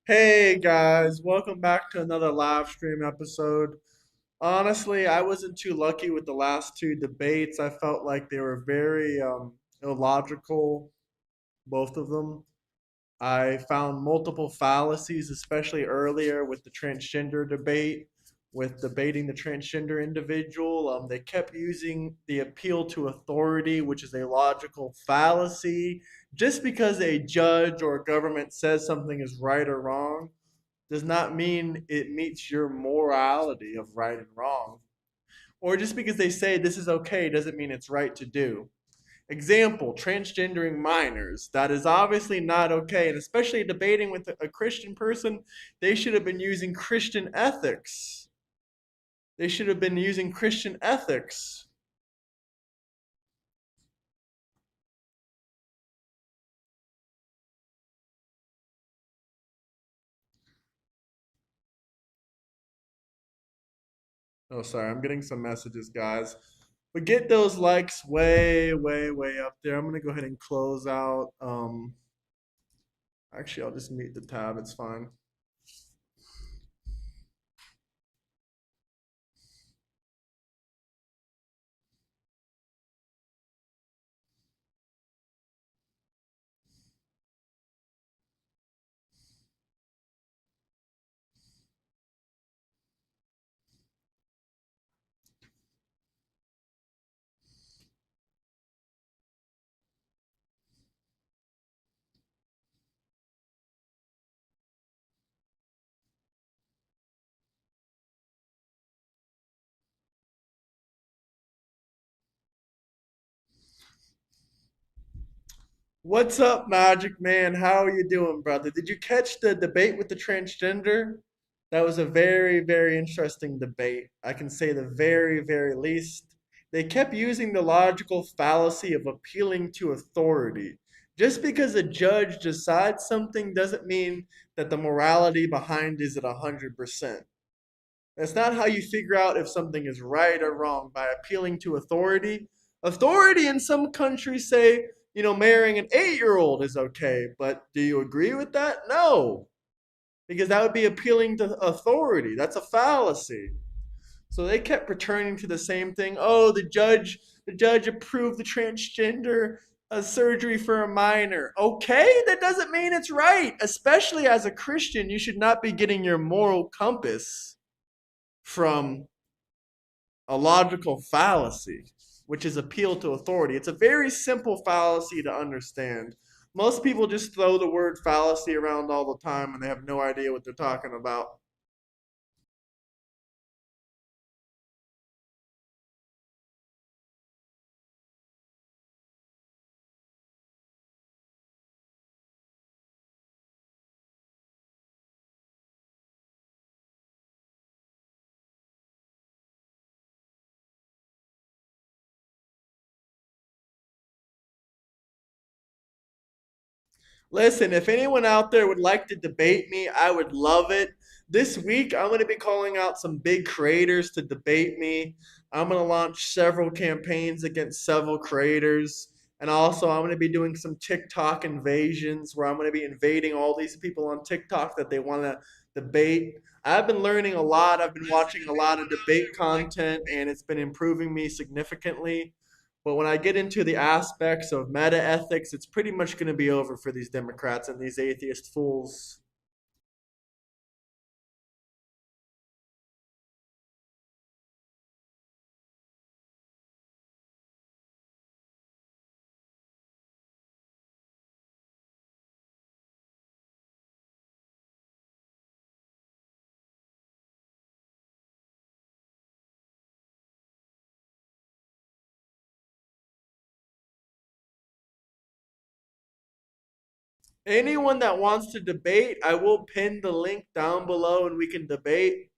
Hey guys, welcome back to another live stream episode. Honestly, I wasn't too lucky with the last two debates. I felt like they were very illogical, both of them. I found multiple fallacies, especially earlier with the transgender debate, with debating the transgender individual. They kept using the appeal to authority, which is a logical fallacy. Just because a judge or a government says something is right or wrong does not mean it meets your morality of right and wrong. Or just because they say this is okay doesn't mean it's right to do. Example, transgendering minors. That is obviously not okay. And especially debating with a Christian person, they should have been using Christian ethics. They should have been using Christian ethics. Oh, sorry, I'm getting some messages, guys. But get those likes way, way, way up there. I'm gonna go ahead and close out. Actually, I'll just mute the tab. It's fine. What's up, Magic Man? How are you doing, brother? Did you catch the debate with the transgender? That was a very, very interesting debate. I can say the very, very least. They kept using the logical fallacy of appealing to authority. Just because a judge decides something doesn't mean that the morality behind is at 100%. That's not how you figure out if something is right or wrong by appealing to authority. Authority in some countries say, marrying an 8-year-old is okay, but do you agree with that? No, because that would be appealing to authority. That's a fallacy. So they kept returning to the same thing. Oh, the judge approved the transgender surgery for a minor. Okay, that doesn't mean it's right. Especially as a Christian, you should not be getting your moral compass from a logical fallacy, which is appeal to authority. It's a very simple fallacy to understand. Most people just throw the word fallacy around all the time and they have no idea what they're talking about. Listen, if anyone out there would like to debate me, I would love it. This week, I'm going to be calling out some big creators to debate me. I'm going to launch several campaigns against several creators. And also, I'm going to be doing some TikTok invasions where I'm going to be invading all these people on TikTok that they want to debate. I've been learning a lot. I've been watching a lot of debate content, and it's been improving me significantly. But when I get into the aspects of meta ethics, it's pretty much going to be over for these Democrats and these atheist fools. Anyone that wants to debate, I will pin the link down below and we can debate.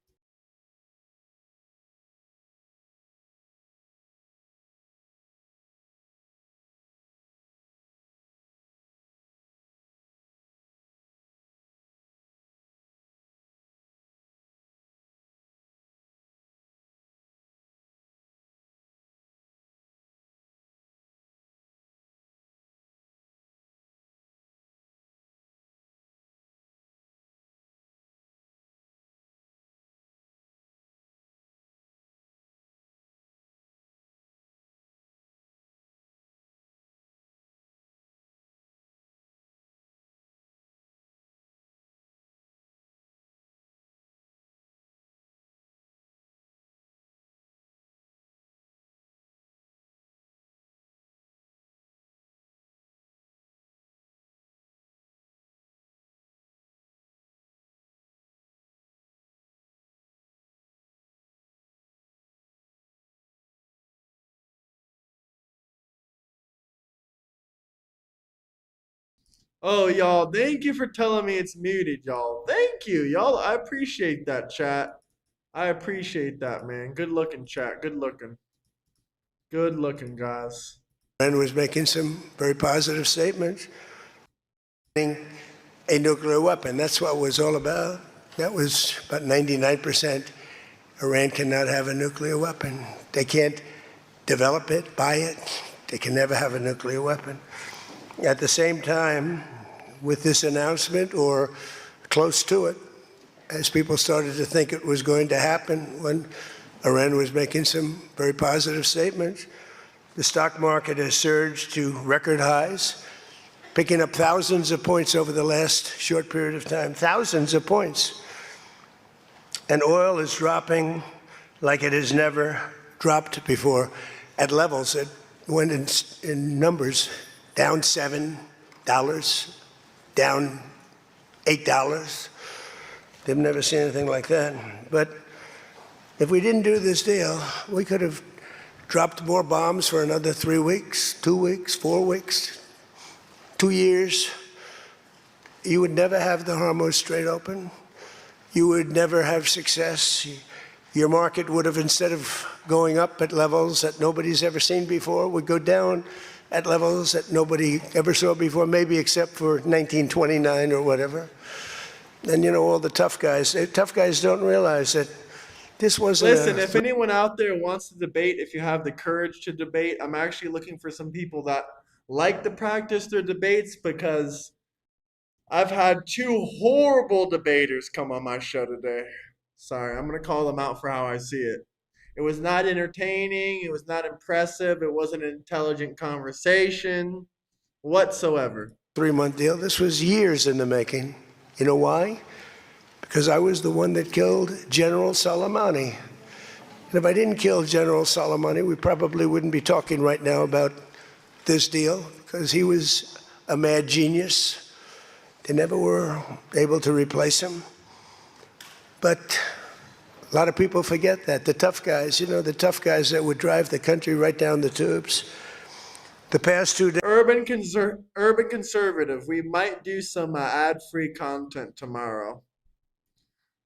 Oh, y'all, thank you for telling me it's muted, y'all. Thank you, y'all. I appreciate that, chat. I appreciate that, man. Good looking, chat. Good looking. Good looking, guys. And was making some very positive statements. A nuclear weapon, that's what it was all about. That was about 99%. Iran cannot have a nuclear weapon. They can't develop it, buy it. They can never have a nuclear weapon. At the same time, with this announcement, or close to it, as people started to think it was going to happen when Iran was making some very positive statements, the stock market has surged to record highs, picking up thousands of points over the last short period of time, thousands of points. And oil is dropping like it has never dropped before at levels that went in numbers down $7, down $8. They've never seen anything like that. But if we didn't do this deal, we could have dropped more bombs for another 3 weeks, 2 weeks, 4 weeks, 2 years. You would never have the Hormuz Strait open. You would never have success. Your market would have, instead of going up at levels that nobody's ever seen before, would go down at levels that nobody ever saw before, maybe except for 1929 or whatever. And you know, all the tough guys don't realize that this wasn't. Listen, if anyone out there wants to debate, if you have the courage to debate, I'm actually looking for some people that like to practice their debates, because I've had two horrible debaters come on my show today. Sorry, I'm going to call them out for how I see it. It was not entertaining. It was not impressive. It wasn't an intelligent conversation whatsoever. 3-month deal. This was years in the making. You know why? Because I was the one that killed General Soleimani. And if I didn't kill General Soleimani, we probably wouldn't be talking right now about this deal, because he was a mad genius. They never were able to replace him. But a lot of people forget that. The tough guys, you know, the tough guys that would drive the country right down the tubes. The past 2 days. Urban conservative. We might do some ad-free content tomorrow.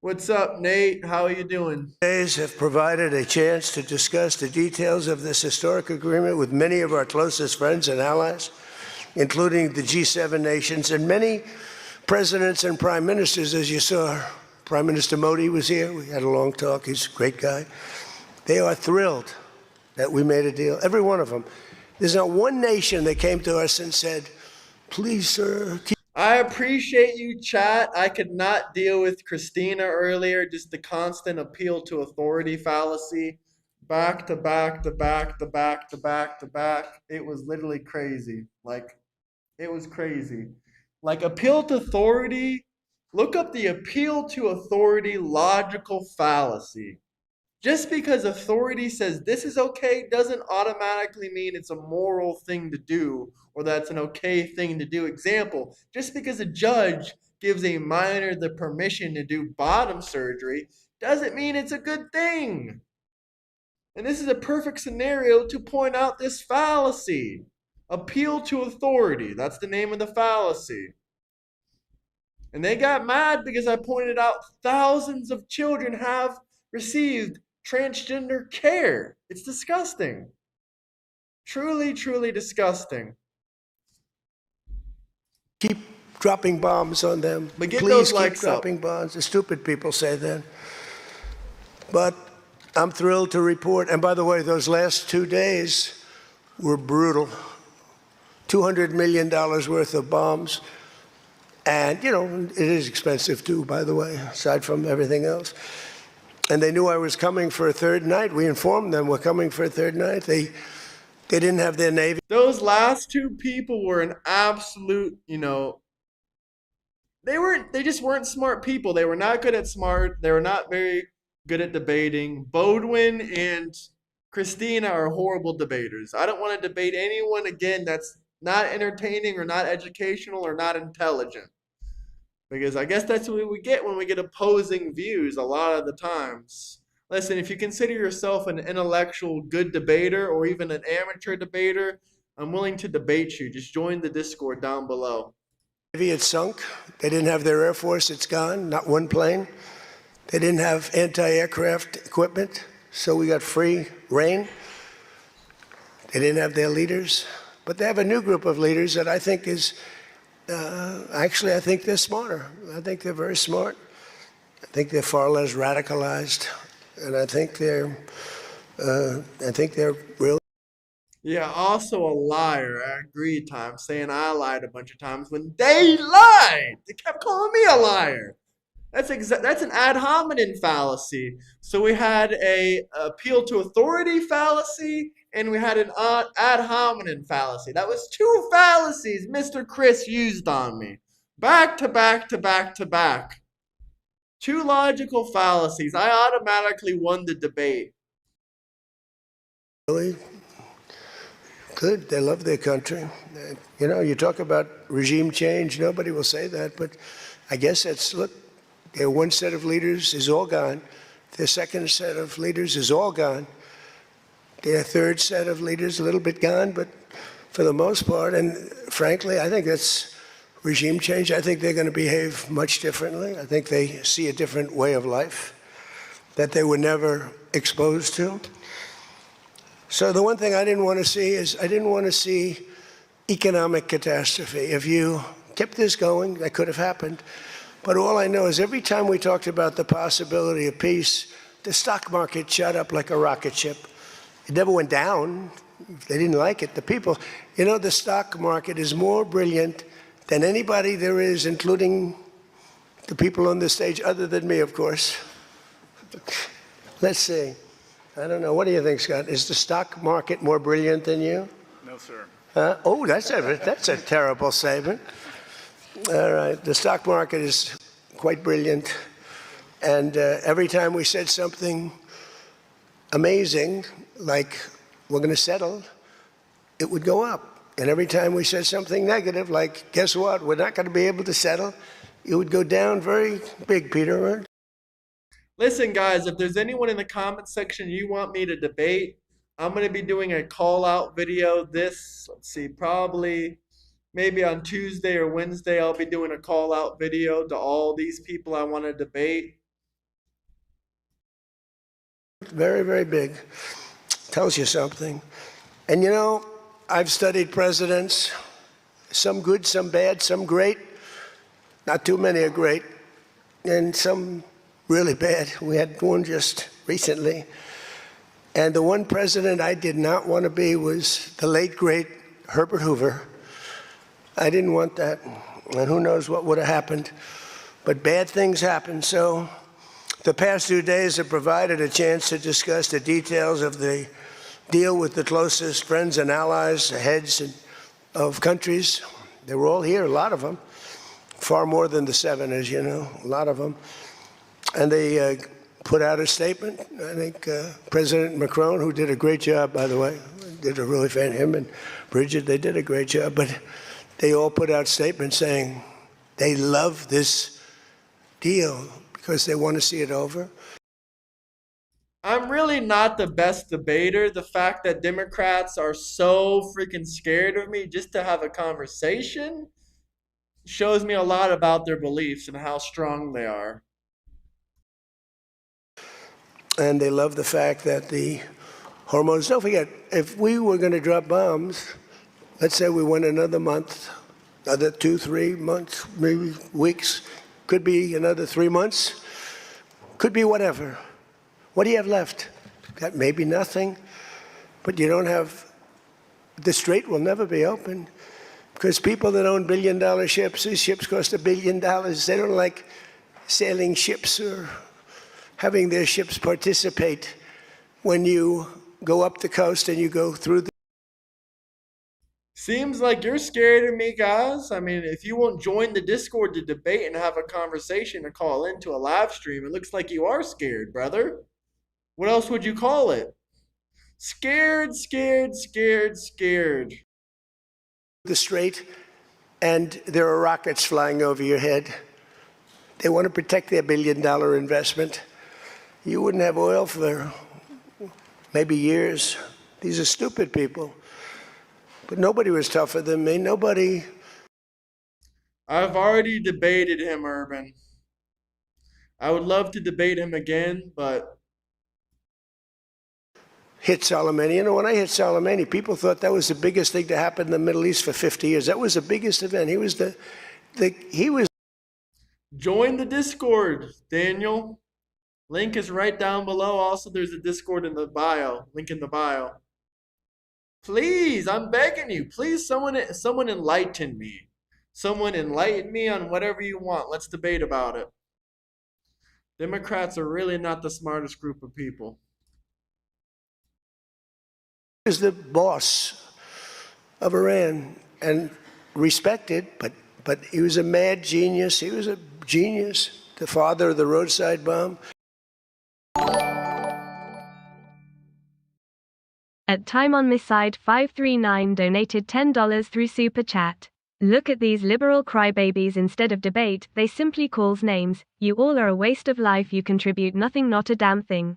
What's up, Nate? How are you doing? Days have provided a chance to discuss the details of this historic agreement with many of our closest friends and allies, including the G7 nations and many presidents and prime ministers. As you saw, Prime Minister Modi was here. We had a long talk. He's a great guy. They are thrilled that we made a deal, every one of them. There's not one nation that came to us and said, please, sir, keep. I appreciate you, chat. I could not deal with Christina earlier, just the constant appeal to authority fallacy. Back to back to back to back to back to back. It was literally crazy. Like, it was crazy. Like, appeal to authority. Look up the appeal to authority logical fallacy. Just because authority says this is okay doesn't automatically mean it's a moral thing to do, or that's an okay thing to do. Example, just because a judge gives a minor the permission to do bottom surgery doesn't mean it's a good thing. And this is a perfect scenario to point out this fallacy. Appeal to authority. That's the name of the fallacy. And they got mad because I pointed out thousands of children have received transgender care. It's disgusting. Truly, truly disgusting. Keep dropping bombs on them. But get Please those keep likes up. dropping bombs. The stupid people say that. But I'm thrilled to report, and by the way, those last 2 days were brutal. $200 million worth of bombs. And, you know, it is expensive too, by the way, aside from everything else. And they knew I was coming for a third night. We informed them we're coming for a third night. They didn't have their Navy. Those last two people were an absolute, they just weren't smart people. They were not good at smart. They were not very good at debating. Bodwin and Christina are horrible debaters. I don't want to debate anyone again that's not entertaining or not educational or not intelligent. Because I guess that's what we get when we get opposing views a lot of the times. Listen, if you consider yourself an intellectual good debater or even an amateur debater, I'm willing to debate you. Just join the Discord down below. Navy, it's sunk. They didn't have their Air Force, it's gone, not one plane. They didn't have anti-aircraft equipment, so we got free reign. They didn't have their leaders, but they have a new group of leaders that I think is, actually, I think they're smarter. I think they're very smart. I think they're far less radicalized, and I think they're really. Yeah, also a liar. I agree, Tom, saying I lied a bunch of times when they lied. They kept calling me a liar. That's an ad hominem fallacy. So we had a appeal to authority fallacy, and we had an ad hominem fallacy. That was two fallacies Mr. Chris used on me, back to back to back to back. Two logical fallacies. I automatically won the debate. Really good. They love their country. You know, you talk about regime change. Nobody will say that, but I guess that's, look, their one set of leaders is all gone. Their second set of leaders is all gone. Their third set of leaders a little bit gone, but for the most part, and frankly, I think that's regime change. I think they're going to behave much differently. I think they see a different way of life that they were never exposed to. So the one thing I didn't want to see is I didn't want to see economic catastrophe. If you kept this going, that could have happened. But all I know is every time we talked about the possibility of peace, the stock market shot up like a rocket ship. It never went down. They didn't like it. The people, you know, the stock market is more brilliant than anybody there is, including the people on the stage, other than me, of course. Let's see. I don't know. What do you think, Scott? Is the stock market more brilliant than you? No, sir. Oh, that's a terrible statement. All right. The stock market is quite brilliant. And every time we said something amazing, like we're going to settle, it would go up. And every time we said something negative, like, guess what, we're not going to be able to settle, it would go down very big, Peter. Listen, guys, if there's anyone in the comment section you want me to debate, I'm going to be doing a call out video let's see, probably maybe on Tuesday or Wednesday. I'll be doing a call out video to all these people I want to debate. Very, very big. Tells you something. And you know, I've studied presidents, some good, some bad, some great. Not too many are great, and some really bad. We had one just recently. And the one president I did not want to be was the late, great Herbert Hoover. I didn't want that. And who knows what would have happened. But bad things happen. So the past 2 days have provided a chance to discuss the details of the deal with the closest friends and allies, heads of countries. They were all here, a lot of them. Far more than the 7, as you know, a lot of them. And they put out a statement. I think President Macron, who did a great job, by the way, did a really fan, him and Bridget, they did a great job. But they all put out statements saying they love this deal because they want to see it over. I'm really not the best debater. The fact that Democrats are so freaking scared of me just to have a conversation shows me a lot about their beliefs and how strong they are. And they love the fact that the hormones, don't forget, if we were going to drop bombs, let's say we went another month, another 2, 3 months, maybe weeks, could be another 3 months, could be whatever. What do you have left? Got maybe nothing, but you don't have, the strait will never be open because people that own billion-dollar ships, these ships cost $1 billion. They don't like sailing ships or having their ships participate when you go up the coast and you go through the. Seems like you're scared of me, guys. I mean, if you won't join the Discord to debate and have a conversation or call into a live stream, it looks like you are scared, brother. What else would you call it? Scared, scared, scared, scared. The strait, and there are rockets flying over your head. They want to protect their $1 billion investment. You wouldn't have oil for maybe years. These are stupid people. But nobody was tougher than me. Nobody. I've already debated him, Urban. I would love to debate him again, but Hit Soleimani. You know, when I hit Soleimani, people thought that was the biggest thing to happen in the Middle East for 50 years. That was the biggest event. He was join the Discord, Daniel. Link is right down below. Also, there's a Discord in the bio. Link in the bio. Please, I'm begging you. Please, someone enlighten me. Someone enlighten me on whatever you want. Let's debate about it. Democrats are really not the smartest group of people. the boss of Iran and respected, but he was a mad genius. He was a genius, the father of the roadside bomb. At Time on Miss Side 539 donated $10 through Super Chat. Look at these liberal crybabies instead of debate, they simply calls names. You all are a waste of life, you contribute nothing, not a damn thing.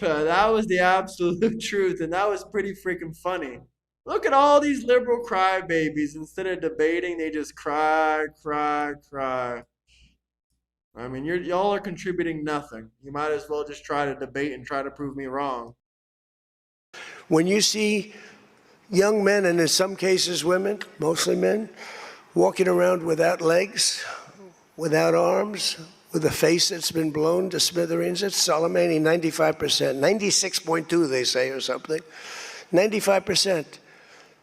That was the absolute truth, and that was pretty freaking funny. Look at all these liberal crybabies. Instead of debating, they just cry, cry, cry. I mean, y'all are contributing nothing. You might as well just try to debate and try to prove me wrong. When you see young men, and in some cases women, mostly men, walking around without legs, without arms, with a face that's been blown to smithereens, it's Soleimani, 95%, 96.2 they say or something, 95%.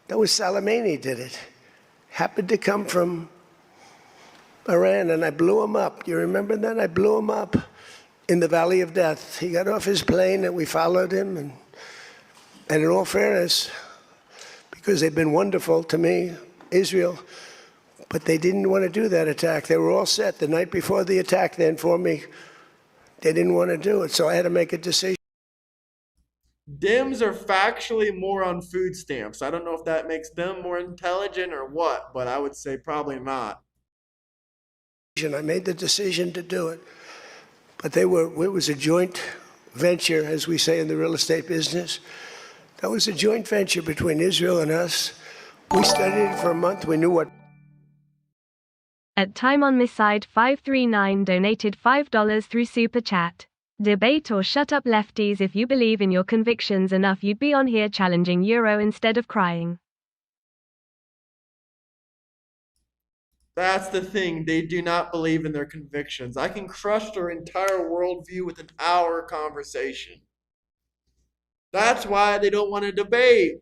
That was Soleimani did it. Happened to come from Iran, and I blew him up. You remember that? I blew him up in the Valley of Death. He got off his plane, and we followed him. And in all fairness, because they've been wonderful to me, Israel, but they didn't want to do that attack. They were all set. The night before the attack, they informed me they didn't want to do it, so I had to make a decision. Dems are factually more on food stamps. I don't know if that makes them more intelligent or what, but I would say probably not. I made the decision to do it, but it was a joint venture, as we say in the real estate business. That was a joint venture between Israel and us. We studied it for a month. We knew what. At Time on Miss Side 539 donated $5 through Super Chat. Debate or shut up, lefties. If you believe in your convictions enough, you'd be on here challenging Euro instead of crying. That's the thing. They do not believe in their convictions. I can crush their entire worldview with an hour conversation. That's why they don't want to debate.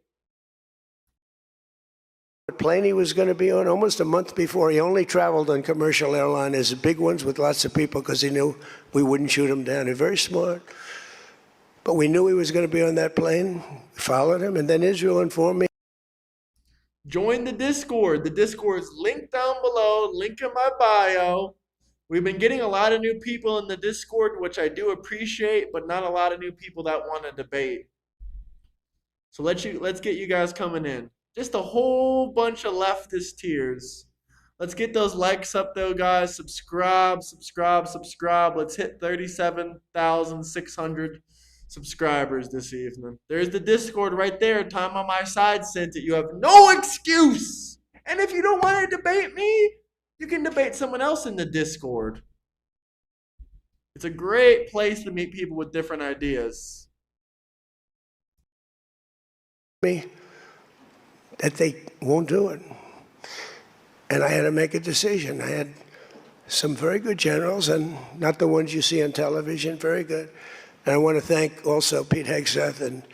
Plane he was going to be on almost a month before. He only traveled on commercial airliners, big ones with lots of people, because he knew we wouldn't shoot him down. He's very smart. But we knew he was going to be on that plane. We followed him, and then Israel informed me. Join the Discord. The Discord's linked down below, link in my bio. We've been getting a lot of new people in the Discord, which I do appreciate, but not a lot of new people that want to debate. So let's get you guys coming in. Just a whole bunch of leftist tears. Let's get those likes up though, guys. Subscribe, subscribe, subscribe. Let's hit 37,600 subscribers this evening. There's the Discord right there. Time on my side sent it. You have no excuse. And if you don't want to debate me, you can debate someone else in the Discord. It's a great place to meet people with different ideas. Me that they won't do it. And I had to make a decision. I had some very good generals, and not the ones you see on television, very good. And I want to thank also Pete Hegseth and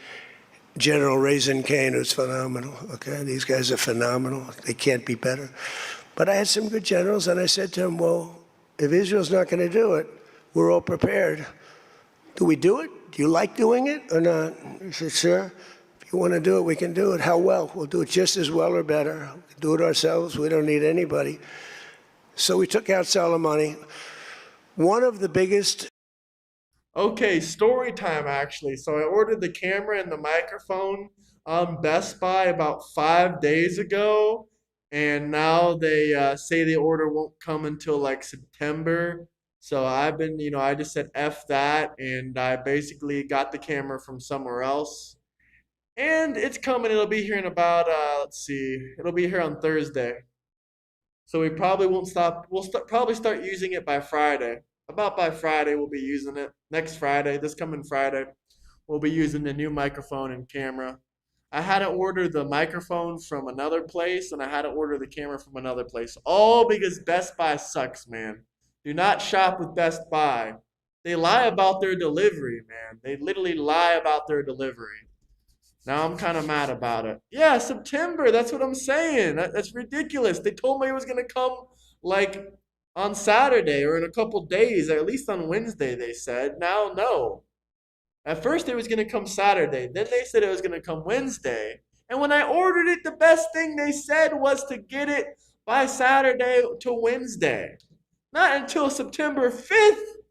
General Raisin Kane, who's phenomenal. Okay, these guys are phenomenal. They can't be better. But I had some good generals, and I said to them, well, if Israel's not going to do it, we're all prepared. Do we do it? Do you like doing it or not? He said, sir, if you want to do it, we can do it. How well? We'll do it just as well or better. We'll do it ourselves. We don't need anybody. So we took out Soleimani. One of the biggest. Okay, story time actually. So I ordered the camera and the microphone on Best Buy about 5 days ago, and now they say the order won't come until like September. So I've been, I just said F that, and I basically got the camera from somewhere else. And it's coming. It'll be here in about, let's see, it'll be here on Thursday. So we probably won't stop. Probably start using it by Friday. About by Friday, we'll be using it. Next Friday, this coming Friday, we'll be using the new microphone and camera. I had to order the microphone from another place and I had to order the camera from another place. All because Best Buy sucks, man. Do not shop with Best Buy. They lie about their delivery, man. They literally lie about their delivery. Now I'm kind of mad about it. Yeah, September. That's what I'm saying. That's ridiculous. They told me it was gonna come like on Saturday or in a couple days, or at least on Wednesday. They said. Now, no. At first it was gonna come Saturday. Then they said it was gonna come Wednesday. And when I ordered it, the best thing they said was to get it by Saturday to Wednesday, not until September 5th.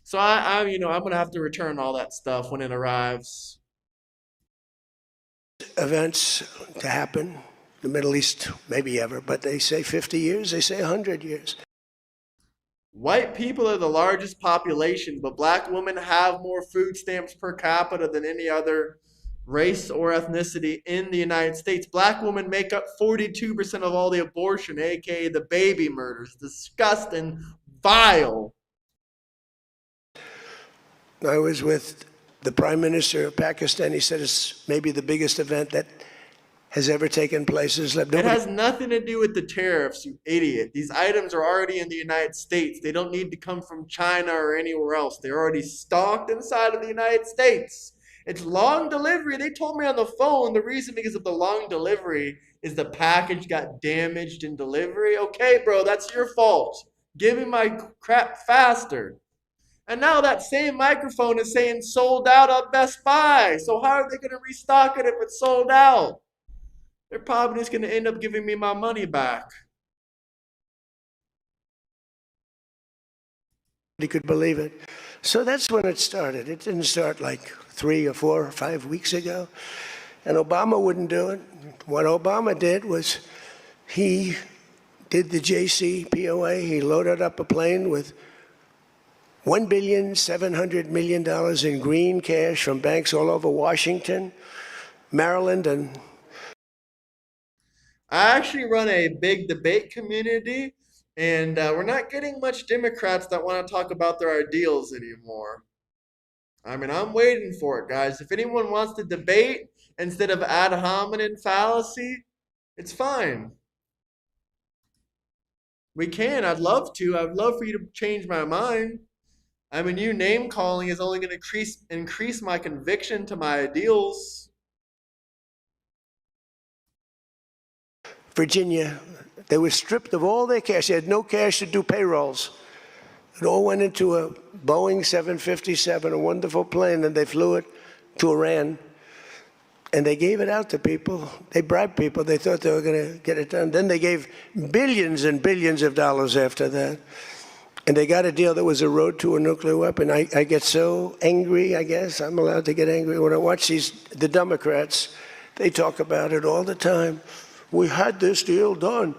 So I'm gonna have to return all that stuff when it arrives. Events to happen, the Middle East, maybe ever, but they say 50 years, they say 100 years. White people are the largest population, but black women have more food stamps per capita than any other race or ethnicity in the United States. Black women make up 42% of all the abortion, aka the baby murders. Disgusting, vile. I was with the Prime Minister of Pakistan. He said it's maybe the biggest event that has ever taken place. It has nothing to do with the tariffs, you idiot. These items are already in the United States. They don't need to come from China or anywhere else. They're already stocked inside of the United States. It's long delivery. They told me on the phone the reason because of the long delivery is the package got damaged in delivery. Okay, bro, that's your fault. Give me my crap faster. And now that same microphone is saying sold out at Best Buy. So how are they going to restock it if it's sold out? They're probably just going to end up giving me my money back. He could believe it. So that's when it started. It didn't start like 3 or 4 or 5 weeks ago. And Obama wouldn't do it. What Obama did was he did the JCPOA. He loaded up a plane with $1,700,000,000 in green cash from banks all over Washington, Maryland, and I actually run a big debate community, and we're not getting much Democrats that want to talk about their ideals anymore. I mean, I'm waiting for it, guys. If anyone wants to debate instead of ad hominem fallacy, it's fine. We can. I'd love to. I'd love for you to change my mind. I mean, you name calling is only going to increase my conviction to my ideals. Virginia, they were stripped of all their cash. They had no cash to do payrolls. It all went into a Boeing 757, a wonderful plane, and they flew it to Iran. And they gave it out to people. They bribed people. They thought they were going to get it done. Then they gave billions and billions of dollars after that. And they got a deal that was a road to a nuclear weapon. I get so angry, I guess. I'm allowed to get angry. When I watch the Democrats, they talk about it all the time. We had this deal done.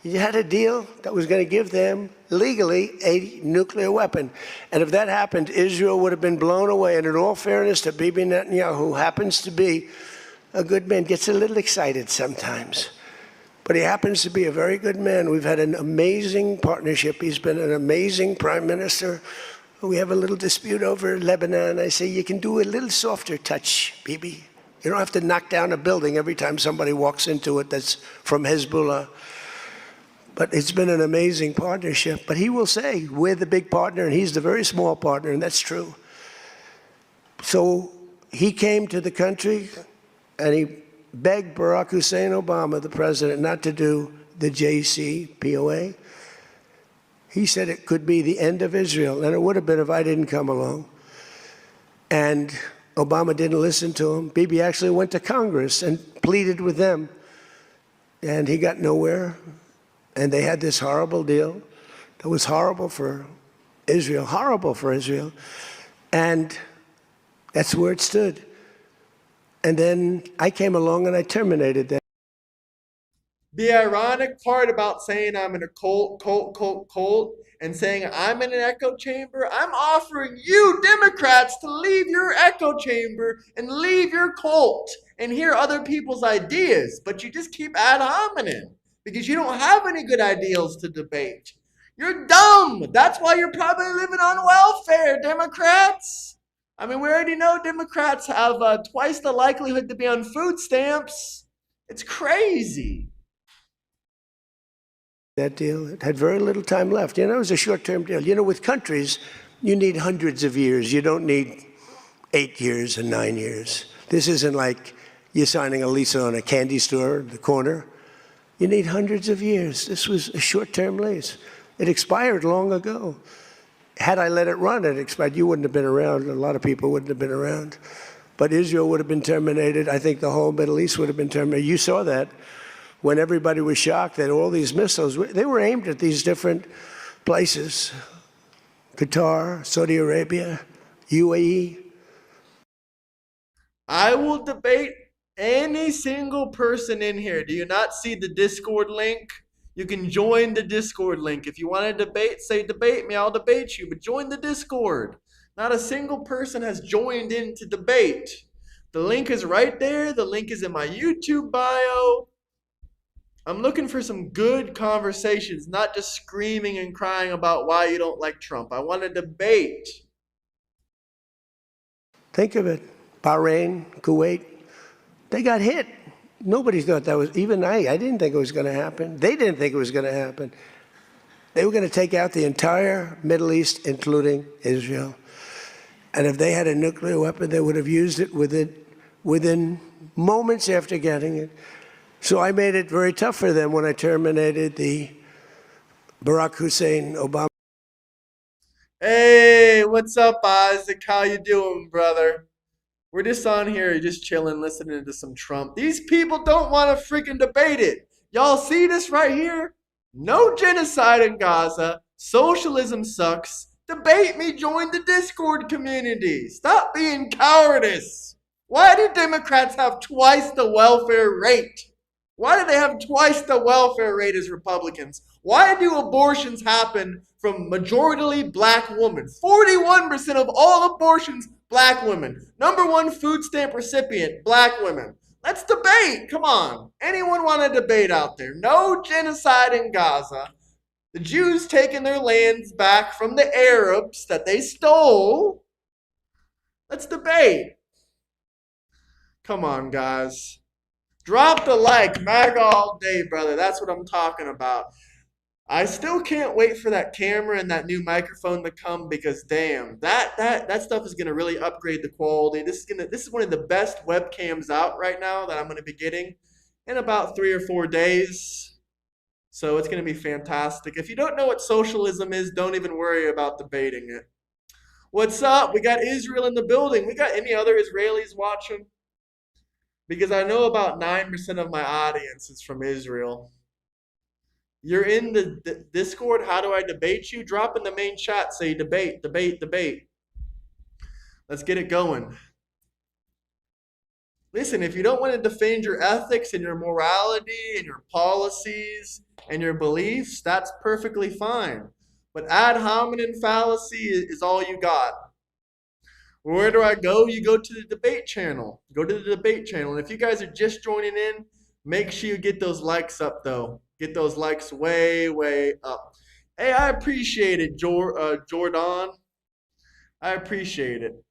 You had a deal that was going to give them legally a nuclear weapon. And if that happened, Israel would have been blown away. And in all fairness to Bibi Netanyahu, who happens to be a good man, gets a little excited sometimes. But he happens to be a very good man. We've had an amazing partnership. He's been an amazing prime minister. We have a little dispute over Lebanon. I say, you can do a little softer touch, Bibi. You don't have to knock down a building every time somebody walks into it that's from Hezbollah. But it's been an amazing partnership. But he will say, we're the big partner, and he's the very small partner, and that's true. So he came to the country, and he begged Barack Hussein Obama, the president, not to do the JCPOA. He said it could be the end of Israel, and it would have been if I didn't come along. And Obama didn't listen to him. Bibi actually went to Congress and pleaded with them, and he got nowhere. And they had this horrible deal that was horrible for Israel, and that's where it stood. And then I came along and I terminated that. The ironic part about saying I'm in a cult, and saying I'm in an echo chamber, I'm offering you, Democrats, to leave your echo chamber and leave your cult and hear other people's ideas. But you just keep ad hominem because you don't have any good ideals to debate. You're dumb. That's why you're probably living on welfare, Democrats. I mean, we already know Democrats have twice the likelihood to be on food stamps. It's crazy. That deal. It had very little time left. It was a short-term deal. With countries, you need hundreds of years. You don't need 8 years and 9 years. This isn't like you're signing a lease on a candy store in the corner. You need hundreds of years. This was a short-term lease. It expired long ago. Had I let it run, it expired. You wouldn't have been around. A lot of people wouldn't have been around. But Israel would have been terminated. I think the whole Middle East would have been terminated. You saw that when everybody was shocked that all these missiles, they were aimed at these different places. Qatar, Saudi Arabia, UAE. I will debate any single person in here. Do you not see the Discord link? You can join the Discord link. If you want to debate, say debate me, I'll debate you, but join the Discord. Not a single person has joined in to debate. The link is right there. The link is in my YouTube bio. I'm looking for some good conversations, not just screaming and crying about why you don't like Trump. I want to debate. Think of it. Bahrain, Kuwait, they got hit. Nobody thought that was, even I didn't think it was going to happen. They didn't think it was going to happen. They were going to take out the entire Middle East, including Israel. And if they had a nuclear weapon, they would have used it within moments after getting it. So I made it very tough for them when I terminated the Barack Hussein Obama. Hey, what's up, Isaac? How you doing, brother? We're just on here, just chilling, listening to some Trump. These people don't want to freaking debate it. Y'all see this right here? No genocide in Gaza. Socialism sucks. Debate me, join the Discord community. Stop being cowardice. Why do Democrats have twice the welfare rate? Why do they have twice the welfare rate as Republicans? Why do abortions happen from majoritarily black women? 41% of all abortions, black women. Number one food stamp recipient, black women. Let's debate. Come on. Anyone want to debate out there? No genocide in Gaza. The Jews taking their lands back from the Arabs that they stole. Let's debate. Come on, guys. Drop the like, MAGA all day, brother. That's what I'm talking about. I still can't wait for that camera and that new microphone to come because damn, that stuff is gonna really upgrade the quality. This is one of the best webcams out right now that I'm gonna be getting in about 3 or 4 days. So it's gonna be fantastic. If you don't know what socialism is, don't even worry about debating it. What's up? We got Israel in the building. We got any other Israelis watching? Because I know about 9% of my audience is from Israel. You're in the Discord. How do I debate you? Drop in the main chat. Say debate, debate, debate. Let's get it going. Listen, if you don't want to defend your ethics and your morality and your policies and your beliefs, that's perfectly fine. But ad hominem fallacy is all you got. Where do I go? You go to the debate channel. Go to the debate channel. And if you guys are just joining in, make sure you get those likes up, though. Get those likes way, way up. Hey, I appreciate it, Jordan. I appreciate it.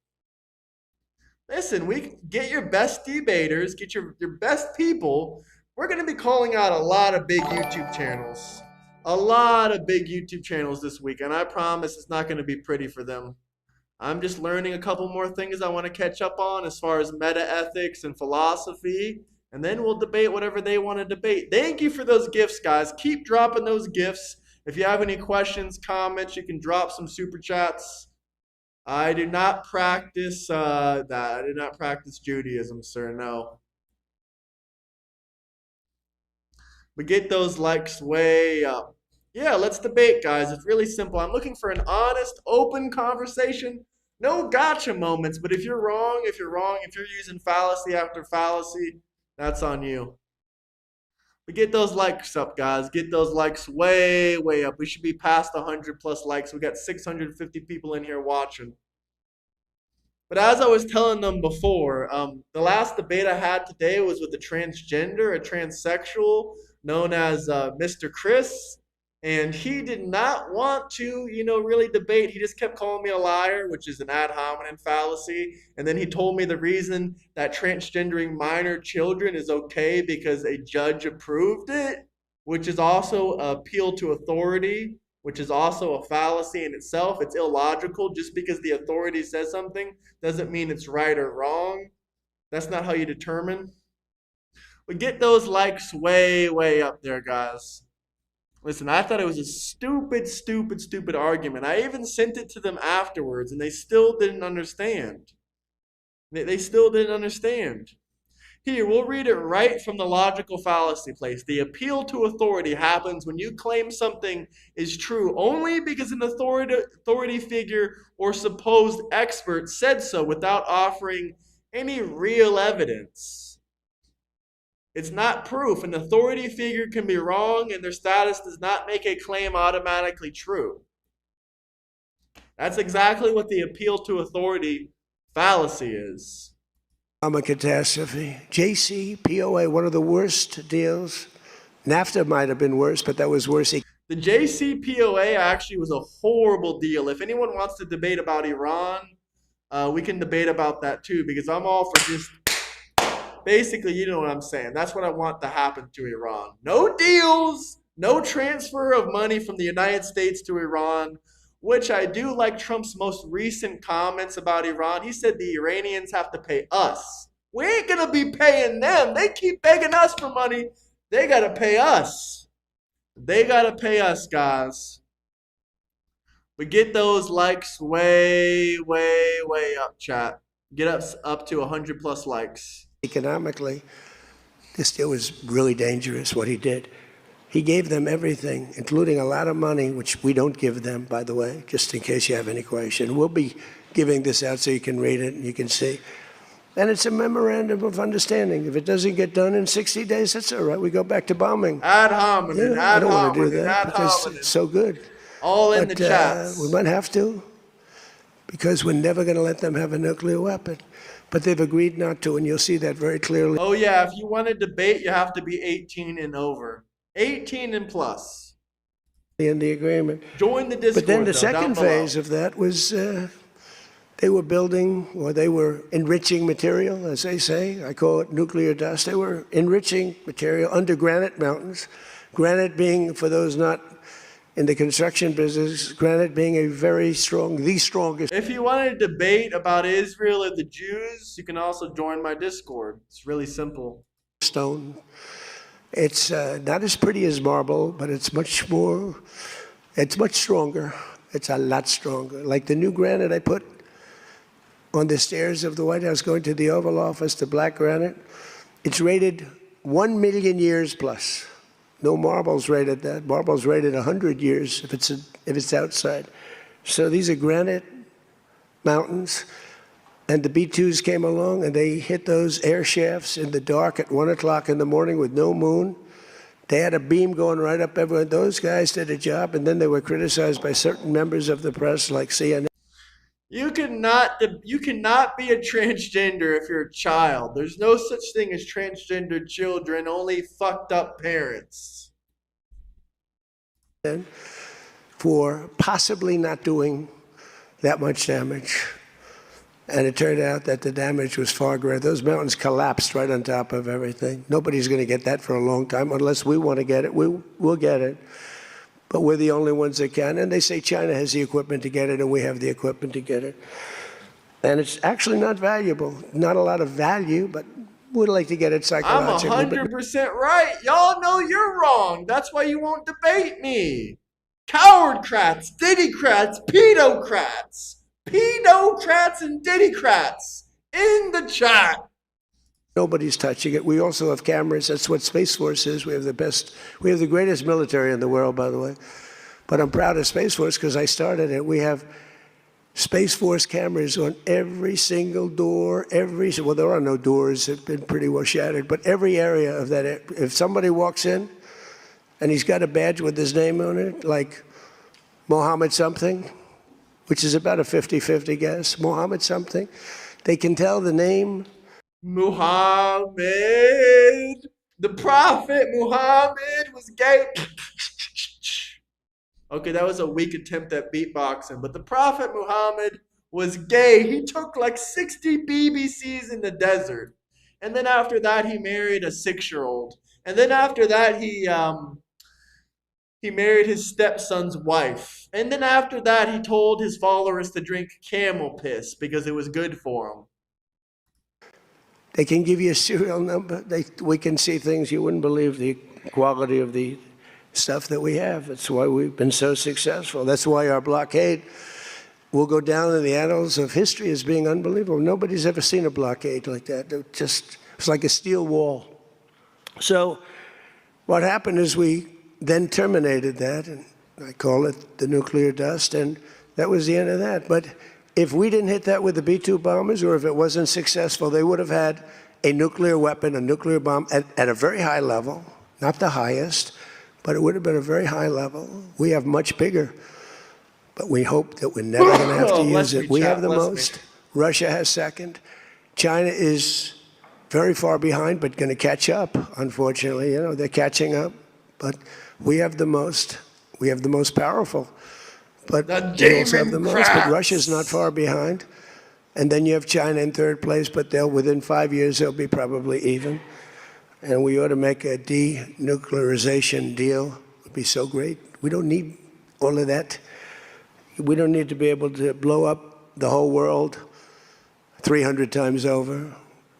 Listen, we get your best debaters, get your best people. We're going to be calling out a lot of big YouTube channels. A lot of big YouTube channels this week, and I promise it's not going to be pretty for them. I'm just learning a couple more things I want to catch up on as far as meta ethics and philosophy, and then we'll debate whatever they want to debate. Thank you for those gifts, guys. Keep dropping those gifts. If you have any questions, comments, you can drop some super chats. I do not practice that. I do not practice Judaism, sir. No. But get those likes way up. Yeah, let's debate, guys. It's really simple. I'm looking for an honest, open conversation. No gotcha moments, but if you're wrong, if you're using fallacy after fallacy, that's on you. But get those likes up, guys. Get those likes way, way up. We should be past 100 plus likes. We got 650 people in here watching. But as I was telling them before, the last debate I had today was with a transgender, a transsexual known as Mr. Chris. And he did not want to, really debate. He just kept calling me a liar, which is an ad hominem fallacy. And then he told me the reason that transgendering minor children is okay because a judge approved it, which is also appeal to authority, which is also a fallacy in itself. It's illogical. Just because the authority says something doesn't mean it's right or wrong. That's not how you determine. But get those likes way, way up there, guys. Listen, I thought it was a stupid, stupid, stupid argument. I even sent it to them afterwards, and they still didn't understand. They still didn't understand. Here, we'll read it right from the logical fallacy place. The appeal to authority happens when you claim something is true only because an authority figure or supposed expert said so without offering any real evidence. It's not proof. An authority figure can be wrong, and their status does not make a claim automatically true. That's exactly what the appeal to authority fallacy is. A catastrophe. JCPOA, one of the worst deals. NAFTA might have been worse, but that was worse. The JCPOA actually was a horrible deal. If anyone wants to debate about Iran, we can debate about that too, because I'm all for just basically, you know what I'm saying. That's what I want to happen to Iran. No deals, no transfer of money from the United States to Iran, which I do like Trump's most recent comments about Iran. He said the Iranians have to pay us. We ain't going to be paying them. They keep begging us for money. They got to pay us. They got to pay us, guys. But get those likes way, way, way up, chat. Get us up to 100 plus likes. Economically, this deal was really dangerous, what he did. He gave them everything, including a lot of money, which we don't give them, by the way, just in case you have any question. We'll be giving this out so you can read it and you can see. And it's a memorandum of understanding. If it doesn't get done in 60 days, that's all right. We go back to bombing. Ad hominem, yeah, I don't want to do that ad because hominem. it's so good. All in the chats. We might have to, because we're never going to let them have a nuclear weapon. But they've agreed not to, and you'll see that very clearly. Oh yeah, if you want to debate, you have to be 18 and over. 18 and plus. In the agreement. Join the Discord. But then the second phase of that was they were building, or they were enriching material, as they say. I call it nuclear dust. They were enriching material under granite mountains. Granite being, for those not in the construction business, granite being a very strong, the strongest. If you want to debate about Israel or the Jews, you can also join my Discord. It's really simple. Stone. It's not as pretty as marble, but it's much stronger. It's a lot stronger. Like the new granite I put on the stairs of the White House going to the Oval Office, the black granite, it's rated 1 million years plus. No marble's rated that. Marble's rated 100 years if it's outside. So these are granite mountains. And the B-2s came along and they hit those air shafts in the dark at 1 o'clock in the morning with no moon. They had a beam going right up everywhere. Those guys did a job, and then they were criticized by certain members of the press like CNN. You cannot be a transgender if you're a child. There's no such thing as transgender children, only fucked up parents. For possibly not doing that much damage. And it turned out that the damage was far greater. Those mountains collapsed right on top of everything. Nobody's going to get that for a long time unless we want to get it. We'll get it. But we're the only ones that can. And they say China has the equipment to get it, and we have the equipment to get it. And it's actually not valuable. Not a lot of value, but we'd like to get it psychologically. I'm 100% right. Y'all know you're wrong. That's why you won't debate me. Cowardcrats, diddycrats, pedocrats. Pedocrats and diddycrats in the chat. Nobody's touching it. We also have cameras. That's what Space Force is. We have the greatest military in the world, by the way. But I'm proud of Space Force because I started it. We have Space Force cameras on every single door, well, there are no doors, they've been pretty well shattered, but every area of that, if somebody walks in and he's got a badge with his name on it, like Mohammed something, which is about a 50-50 guess, Mohammed something, they can tell the name. Muhammad, the Prophet Muhammad was gay. Okay, that was a weak attempt at beatboxing, but the Prophet Muhammad was gay. He took like 60 BBCs in the desert. And then after that, he married a 6-year-old. And then after that, he married his stepson's wife. And then after that, he told his followers to drink camel piss because it was good for them. They can give you a serial number. We can see things you wouldn't believe, the quality of the stuff that we have. That's why we've been so successful. That's why our blockade will go down in the annals of history as being unbelievable. Nobody's ever seen a blockade like that. It's like a steel wall. So what happened is we then terminated that, and I call it the nuclear dust, and that was the end of that. But if we didn't hit that with the B-2 bombers, or if it wasn't successful, they would have had a nuclear weapon, a nuclear bomb at a very high level, not the highest, but it would have been a very high level. We have much bigger, but we hope that we're never going to have to use it. We have the most. Russia has second. China is very far behind, but going to catch up, unfortunately. You know, they're catching up, but we have the most. We have the most powerful. But they also have the most, but Russia's not far behind. And then you have China in third place, but within 5 years, they'll be probably even. And we ought to make a denuclearization deal. It would be so great. We don't need all of that. We don't need to be able to blow up the whole world 300 times over.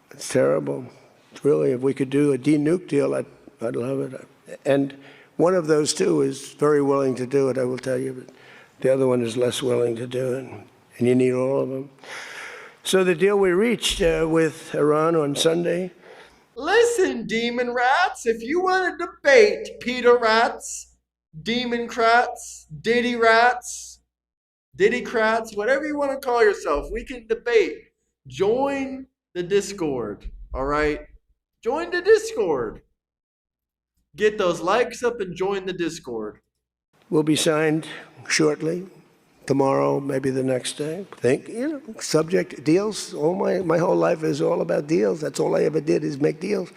It's terrible. It's really, if we could do a denuke deal, I'd love it. And one of those two is very willing to do it, I will tell you. But the other one is less willing to do it, and you need all of them. So the deal we reached with Iran on Sunday. Listen, demon rats, if you want to debate Peter rats, demon crats, Diddy rats, Diddy crats, whatever you want to call yourself, we can debate. Join the Discord, all right? Join the Discord. Get those likes up and join the Discord. Will be signed shortly, tomorrow, maybe the next day. Subject deals. My whole life is all about deals. That's all I ever did is make deals.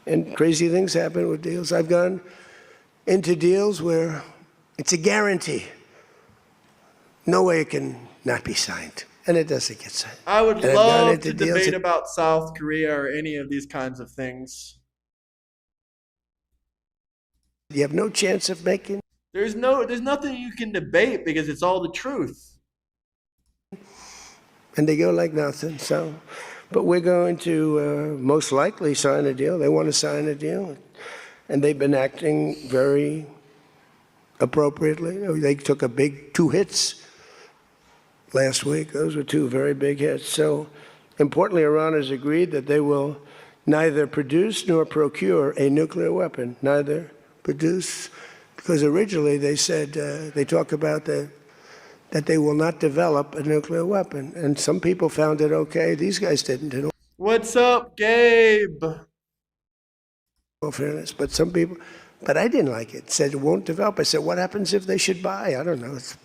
And crazy things happen with deals. I've gone into deals where it's a guarantee. No way it can not be signed. And it doesn't get signed. I would love to debate about South Korea or any of these kinds of things. You have no chance of making. There's nothing you can debate because it's all the truth. And they go like nothing. So, but we're going to most likely sign a deal. They want to sign a deal, and they've been acting very appropriately. They took a big 2 hits last week. Those were 2 very big hits. So, importantly, Iran has agreed that they will neither produce nor procure a nuclear weapon. Neither produce. Because originally they said, they talk about that they will not develop a nuclear weapon. And some people found it okay. These guys didn't. What's up, Gabe? In fairness, but some people, but I didn't like it. Said it won't develop. I said, what happens if they should buy? I don't know. It's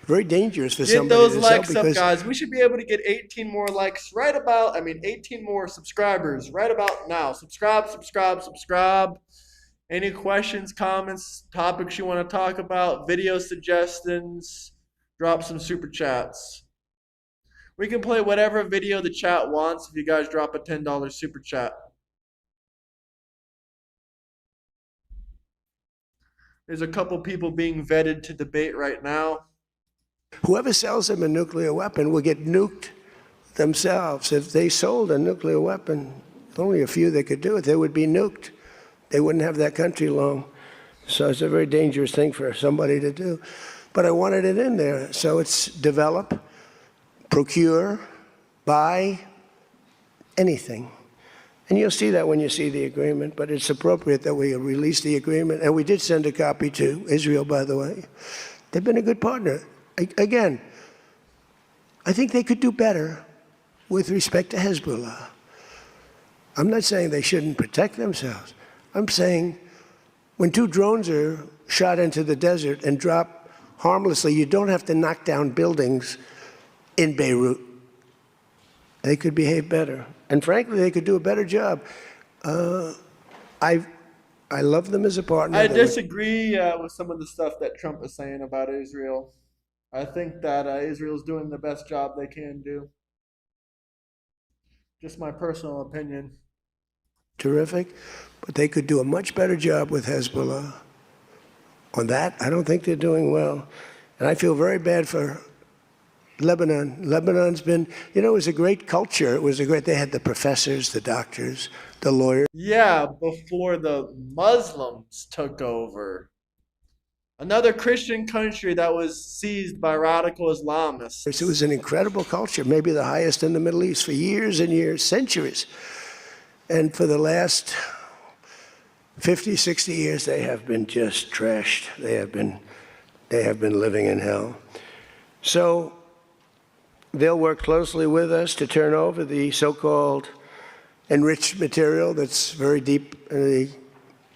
very dangerous for somebody to sell. Get those likes up, guys. We should be able to get 18 more likes 18 more subscribers right about now. Subscribe. Any questions, comments, topics you want to talk about, video suggestions, drop some super chats. We can play whatever video the chat wants if you guys drop a $10 super chat. There's a couple people being vetted to debate right now. Whoever sells them a nuclear weapon will get nuked themselves. If they sold a nuclear weapon, only a few that could do it, they would be nuked. They wouldn't have that country long. So it's a very dangerous thing for somebody to do. But I wanted it in there. So it's develop, procure, buy, anything. And you'll see that when you see the agreement. But it's appropriate that we release the agreement. And we did send a copy to Israel, by the way. They've been a good partner. Again, I think they could do better with respect to Hezbollah. I'm not saying they shouldn't protect themselves. I'm saying when 2 drones are shot into the desert and drop harmlessly, you don't have to knock down buildings in Beirut. They could behave better. And frankly, they could do a better job. I love them as a partner. I disagree with some of the stuff that Trump is saying about Israel. I think that Israel's doing the best job they can do. Just my personal opinion. Terrific, but they could do a much better job with Hezbollah. On that, I don't think they're doing well. And I feel very bad for Lebanon. Lebanon's been, it was a great culture. They had the professors, the doctors, the lawyers. Yeah, before the Muslims took over. Another Christian country that was seized by radical Islamists. It was an incredible culture, maybe the highest in the Middle East for years and years, centuries. And for the last 50, 60 years, they have been just trashed. They have been living in hell. So they'll work closely with us to turn over the so-called enriched material that's very deep in the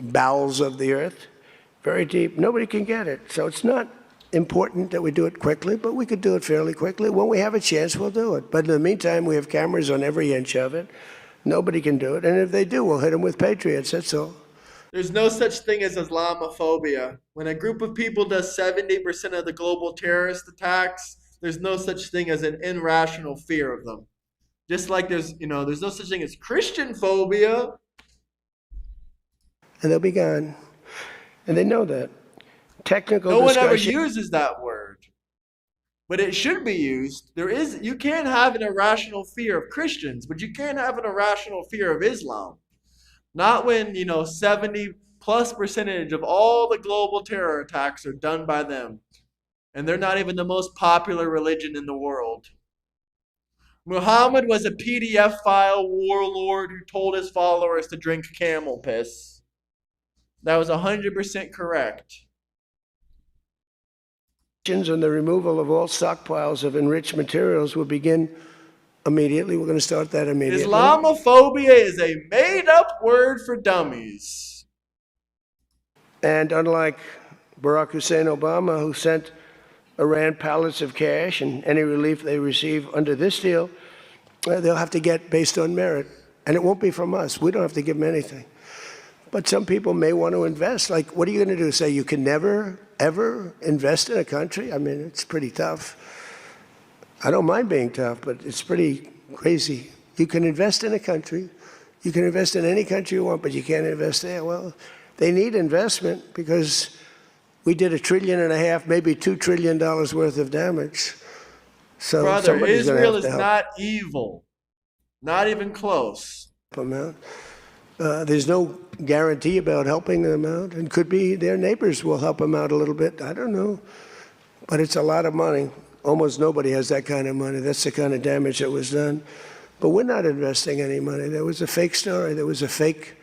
bowels of the earth, very deep. Nobody can get it. So it's not important that we do it quickly, but we could do it fairly quickly. When we have a chance, we'll do it. But in the meantime, we have cameras on every inch of it. Nobody can do it. And if they do, we'll hit them with patriots. That's all. There's no such thing as Islamophobia. When a group of people does 70% of the global terrorist attacks, there's no such thing as an irrational fear of them. Just like there's no such thing as Christian phobia. And they'll be gone. And they know that. Technical No one discussion. ever uses that word. But it should be used. You can't have an irrational fear of Christians, but you can't have an irrational fear of Islam. Not when, 70+% of all the global terror attacks are done by them. And they're not even the most popular religion in the world. Muhammad was a PDF file warlord who told his followers to drink camel piss. That was 100% correct. On the removal of all stockpiles of enriched materials will begin immediately. We're going to start that immediately. Islamophobia is a made-up word for dummies. And unlike Barack Hussein Obama, who sent Iran pallets of cash and any relief they receive under this deal, they'll have to get based on merit. And it won't be from us. We don't have to give them anything. But some people may want to invest. Like, what are you going to do? Say you can never, ever invest in a country? I mean, it's pretty tough. I don't mind being tough, but it's pretty crazy. You can invest in a country. You can invest in any country you want, but you can't invest there. Well, they need investment because we did $1.5 trillion, maybe $2 trillion worth of damage. So brother, Israel is not evil. Not even close. There's no guarantee about helping them out. And could be their neighbors will help them out a little bit. I don't know. But it's a lot of money. Almost nobody has that kind of money. That's the kind of damage that was done. But we're not investing any money. There was a fake story. There was a fake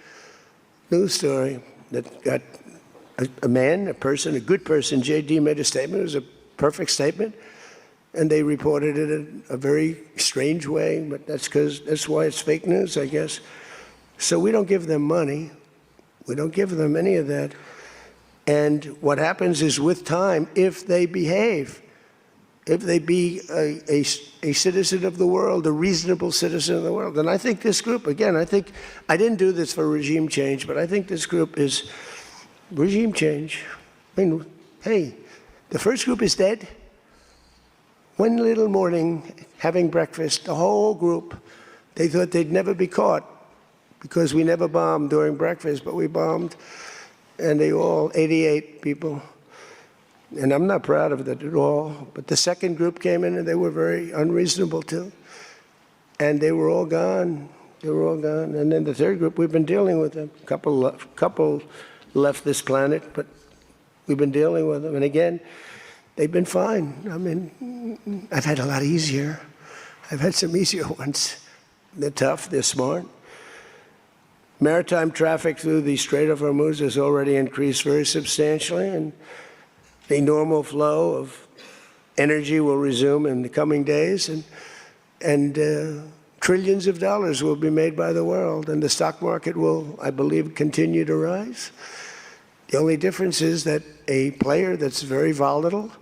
news story that got a person, a good person. J.D. made a statement. It was a perfect statement. And they reported it in a very strange way. But that's why it's fake news, I guess. So we don't give them money. We don't give them any of that. And what happens is with time, if they behave, if they be a citizen of the world, a reasonable citizen of the world. And I think this group, again, I didn't do this for regime change, but I think this group is regime change. I mean, hey, the first group is dead. One little morning, having breakfast, the whole group, they thought they'd never be caught because we never bombed during breakfast, but we bombed, and they all, 88 people. And I'm not proud of that at all. But the second group came in, and they were very unreasonable, too. And they were all gone. They were all gone. And then the third group, we've been dealing with them. A couple left this planet, but we've been dealing with them. And again, they've been fine. I mean, I've had a lot easier. I've had some easier ones. They're tough. They're smart. Maritime traffic through the Strait of Hormuz has already increased very substantially, and the normal flow of energy will resume in the coming days, and trillions of dollars will be made by the world, and the stock market will, I believe, continue to rise. The only difference is that a player that's very volatile.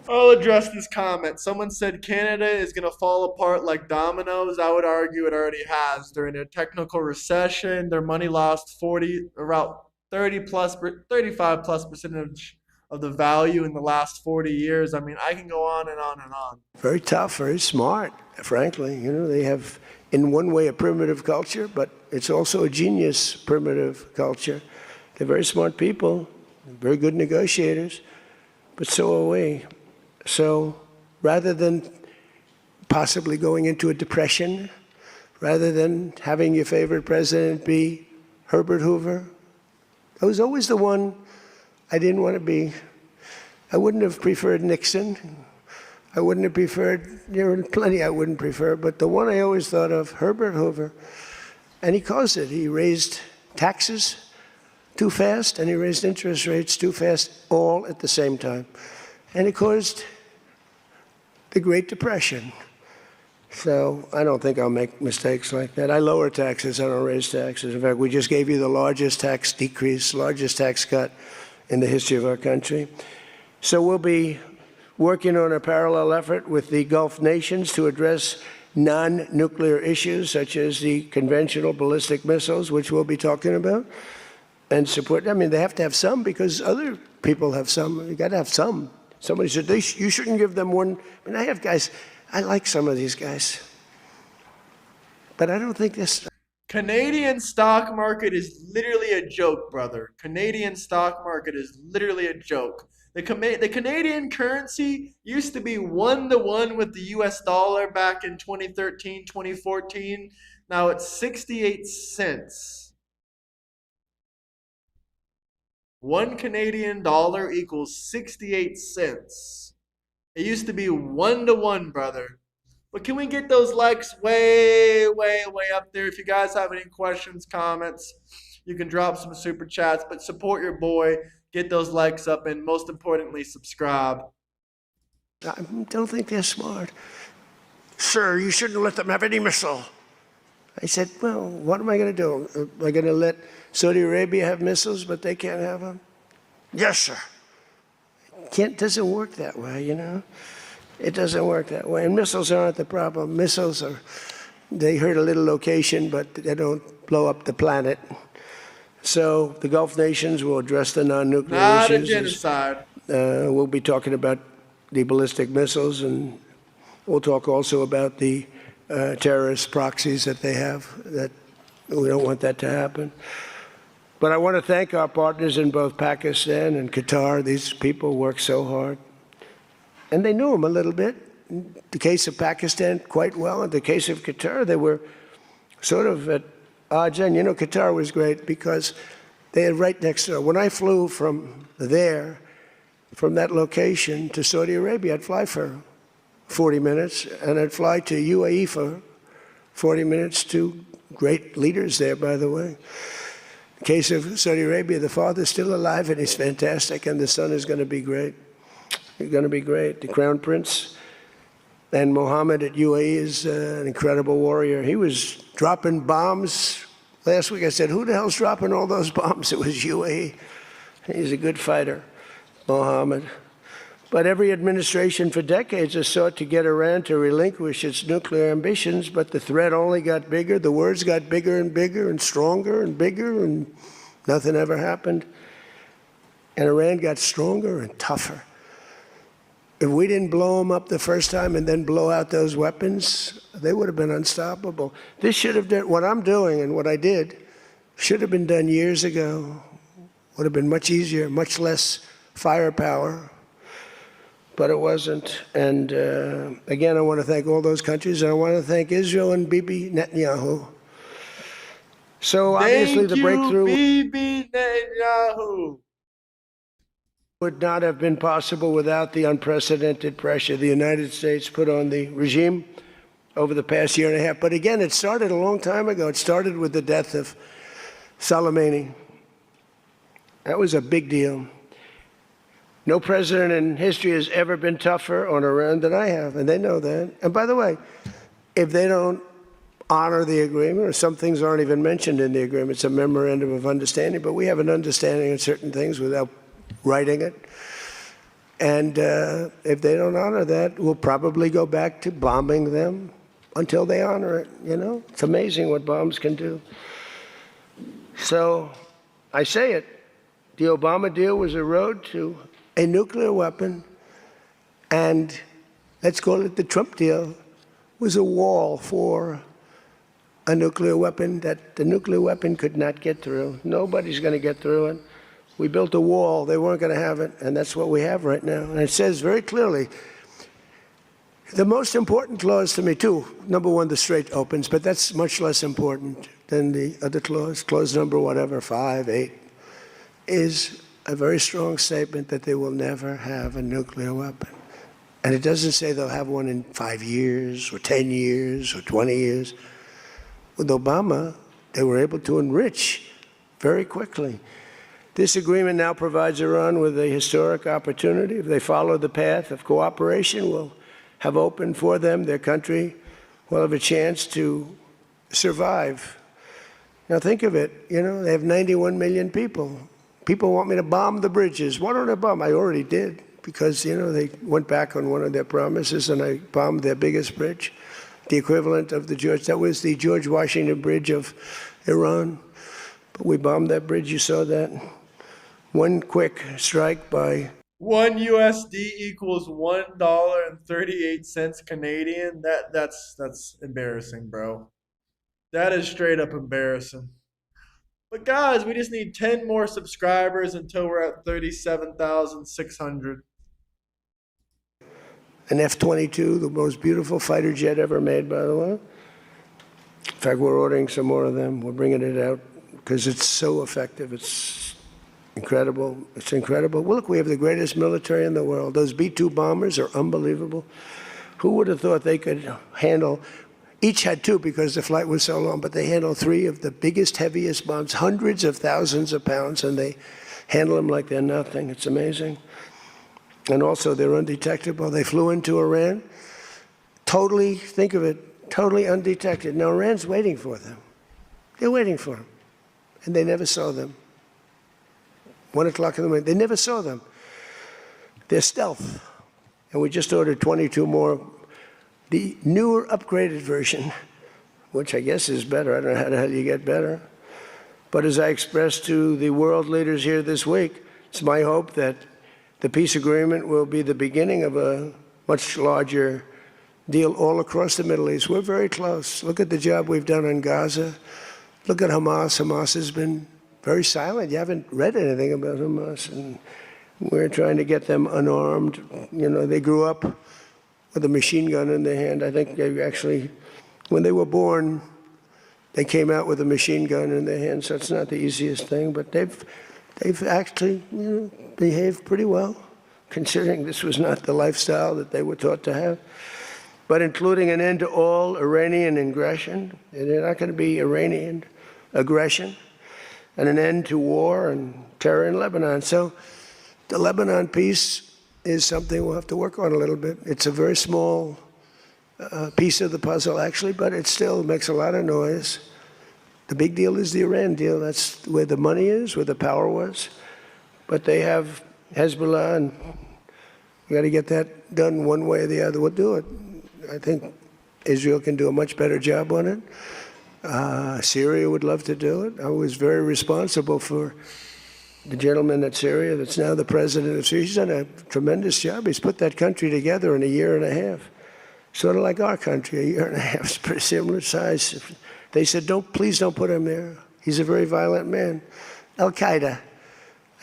I'll address this comment. Someone said Canada is going to fall apart like dominoes. I would argue it already has. During a technical recession, their money lost 40, around 30 plus, 35 plus percentage of the value in the last 40 years. I mean, I can go on and on and on. Very tough, very smart, frankly. You know, they have, in one way, a primitive culture, but it's also a genius primitive culture. They're very smart people, very good negotiators, but so are we. So rather than possibly going into a depression, rather than having your favorite president be Herbert Hoover, I was always the one I didn't want to be. I wouldn't have preferred Nixon. I wouldn't have preferred, there are plenty I wouldn't prefer, but the one I always thought of, Herbert Hoover, and he caused it. He raised taxes too fast, and he raised interest rates too fast, all at the same time. And it caused the Great Depression. So I don't think I'll make mistakes like that. I lower taxes, I don't raise taxes. In fact, we just gave you the largest tax decrease, largest tax cut in the history of our country. So we'll be working on a parallel effort with the Gulf nations to address non-nuclear issues, such as the conventional ballistic missiles, which we'll be talking about, and support. I mean, they have to have some because other people have some. You got to have some. Somebody said, you shouldn't give them one. I mean, I have guys, I like some of these guys, but I don't think this. Canadian stock market is literally a joke, brother. Canadian stock market is literally a joke. The Canadian currency used to be 1-to-1 with the US dollar back in 2013, 2014. Now it's 68 cents. 1 Canadian dollar equals 68 cents. It used to be 1-to-1, brother. But can we get those likes way, way, way up there? If you guys have any questions, comments, you can drop some super chats. But support your boy. Get those likes up, and most importantly, subscribe. I don't think they're smart. Sir, you shouldn't let them have any missile. I said, well, what am I going to do? Am I going to let Saudi Arabia have missiles, but they can't have them? Yes, sir. Doesn't work that way, you know? It doesn't work that way. And missiles aren't the problem. Missiles they hurt a little location, but they don't blow up the planet. So the Gulf nations will address the non-nuclear issues. Not a genocide. We'll be talking about the ballistic missiles, and we'll talk also about the terrorist proxies that they have. That we don't want that to happen. But I want to thank our partners in both Pakistan and Qatar. These people work so hard. And they knew him a little bit. In the case of Pakistan, quite well. In the case of Qatar, they were sort of at odds. And, you know, Qatar was great because they had right next door. When I flew from there, from that location to Saudi Arabia, I'd fly for 40 minutes, and I'd fly to UAE for 40 minutes, to great leaders there, by the way. In the case of Saudi Arabia, the father's still alive, and he's fantastic, and the son is going to be great. He's going to be great. The Crown Prince and Mohammed at UAE is an incredible warrior. He was dropping bombs. Last week I said, who the hell's dropping all those bombs? It was UAE. He's a good fighter, Mohammed. But every administration for decades has sought to get Iran to relinquish its nuclear ambitions, but the threat only got bigger. The words got bigger and bigger and stronger and bigger, and nothing ever happened. And Iran got stronger and tougher. If we didn't blow them up the first time and then blow out those weapons, they would have been unstoppable. This should have done, what I'm doing and what I did, should have been done years ago. Would have been much easier, much less firepower, but it wasn't. And again, I want to thank all those countries, and I want to thank Israel and Bibi Netanyahu. So obviously the breakthrough Bibi Netanyahu would not have been possible without the unprecedented pressure the United States put on the regime over the past year and a half. But again, it started a long time ago. It started with the death of Soleimani. That was a big deal. No president in history has ever been tougher on Iran than I have, and they know that. And by the way, if they don't honor the agreement, or some things aren't even mentioned in the agreement, it's a memorandum of understanding, but we have an understanding of certain things without writing it. And if they don't honor that, we'll probably go back to bombing them until they honor it. You know, it's amazing what bombs can do. So I say it, the Obama deal was a road to a nuclear weapon, and let's call it the Trump deal, was a wall for a nuclear weapon that the nuclear weapon could not get through. Nobody's going to get through it. We built a wall. They weren't going to have it, and that's what we have right now. And it says very clearly, the most important clause to me, too, number one, the Strait opens, but that's much less important than the other clause. Clause number whatever, 5, 8, is a very strong statement that they will never have a nuclear weapon. And it doesn't say they'll have one in 5 years or 10 years or 20 years. With Obama, they were able to enrich very quickly. This agreement now provides Iran with a historic opportunity. If they follow the path of cooperation, will have opened for them, their country will have a chance to survive. Now think of it, you know, they have 91 million people. People want me to bomb the bridges. Why don't I bomb? I already did, because, you know, they went back on one of their promises, and I bombed their biggest bridge, the equivalent of that was the George Washington Bridge of Iran. But we bombed that bridge, you saw that. One quick strike by 1 USD equals $1.38 Canadian. That's embarrassing, bro. That is straight up embarrassing. But guys, we just need 10 more subscribers until we're at 37,600. an F-22, the most beautiful fighter jet ever made, by the way. In fact, we're ordering some more of them. We're bringing it out because it's so effective. It's incredible. It's incredible. Well, look, we have the greatest military in the world. Those B-2 bombers are unbelievable. Who would have thought they could handle, each had two because the flight was so long, but they handle 3 of the biggest, heaviest bombs, hundreds of thousands of pounds, and they handle them like they're nothing. It's amazing. And also, they're undetectable. They flew into Iran, totally, think of it, totally undetected. Now, Iran's waiting for them. They're waiting for them. And they never saw them. 1 o'clock in the morning, they never saw them. They're stealth. And we just ordered 22 more. The newer, upgraded version, which I guess is better. I don't know how the hell you get better. But as I expressed to the world leaders here this week, it's my hope that the peace agreement will be the beginning of a much larger deal all across the Middle East. We're very close. Look at the job we've done on Gaza. Look at Hamas. Hamas has been very silent. You haven't read anything about Hamas. And we're trying to get them unarmed. You know, they grew up with a machine gun in their hand. I think they actually, when they were born, they came out with a machine gun in their hand. So it's not the easiest thing, but they've actually, you know, behaved pretty well, considering this was not the lifestyle that they were taught to have. But including an end to all Iranian aggression, and they're not going to be Iranian aggression, and an end to war and terror in Lebanon. So the Lebanon peace is something we'll have to work on a little bit. It's a very small piece of the puzzle, actually, but it still makes a lot of noise. The big deal is the Iran deal. That's where the money is, where the power was. But they have Hezbollah, and we got to get that done one way or the other. We'll do it. I think Israel can do a much better job on it. Syria would love to do it. I was very responsible for the gentleman at Syria that's now the president of Syria. He's done a tremendous job. He's put that country together in a year and a half. Sort of like our country, a year and a half. It's pretty similar size. They said, please don't put him there. He's a very violent man. Al-Qaeda.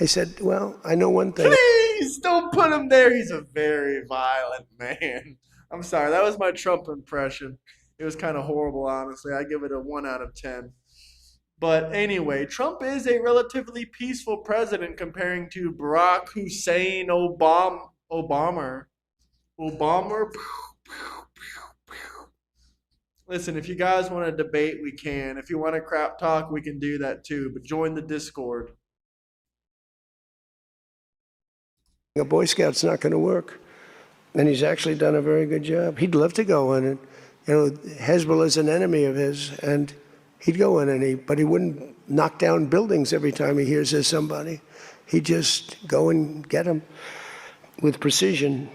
I said, well, I know one thing. Please don't put him there. He's a very violent man. I'm sorry, that was my Trump impression. It was kind of horrible, honestly. I give it a 1 out of 10. But anyway, Trump is a relatively peaceful president comparing to Barack Hussein Obama. Listen, if you guys want to debate, we can. If you want to crap talk, we can do that too. But join the Discord. A Boy Scout's not going to work. And he's actually done a very good job. He'd love to go in and, Hezbollah is an enemy of his, and he'd go in but he wouldn't knock down buildings every time he hears there's somebody. He'd just go and get them with precision.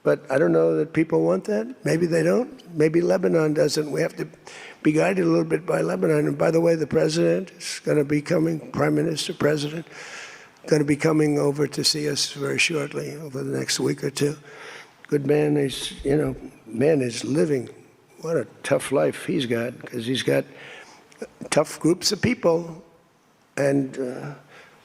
But I don't know that people want that. Maybe they don't. Maybe Lebanon doesn't. We have to be guided a little bit by Lebanon. And by the way, the president is going to be coming, Prime Minister, President, going to be coming over to see us very shortly, over the next week or two. Good man. He's, man is living. What a tough life he's got, because he's got tough groups of people. And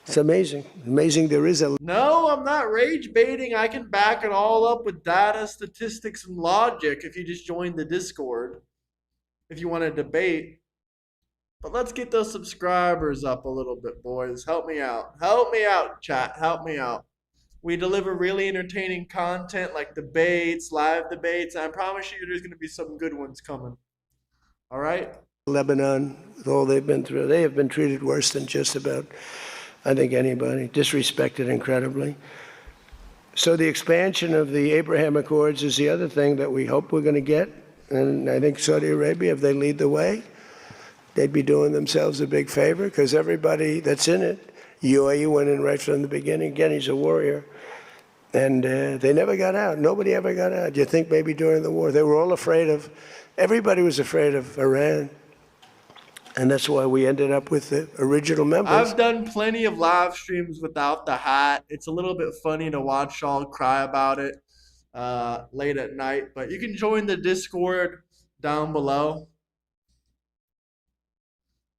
it's amazing. Amazing there is a... No, I'm not rage baiting. I can back it all up with data, statistics, and logic if you just join the Discord. If you want to debate. But let's get those subscribers up a little bit, boys. Help me out. Help me out, chat. Help me out. We deliver really entertaining content like debates, live debates. I promise you there's going to be some good ones coming. All right? Lebanon, with all they've been through, they have been treated worse than just about, I think, anybody. Disrespected incredibly. So the expansion of the Abraham Accords is the other thing that we hope we're going to get. And I think Saudi Arabia, if they lead the way, they'd be doing themselves a big favor, because everybody that's in it, UAE went in right from the beginning. Again, he's a warrior. And they never got out. Nobody ever got out. You think maybe during the war, they were all afraid of, everybody was afraid of Iran. And that's why we ended up with the original members. I've done plenty of live streams without the hat. It's a little bit funny to watch y'all cry about it late at night. But you can join the Discord down below.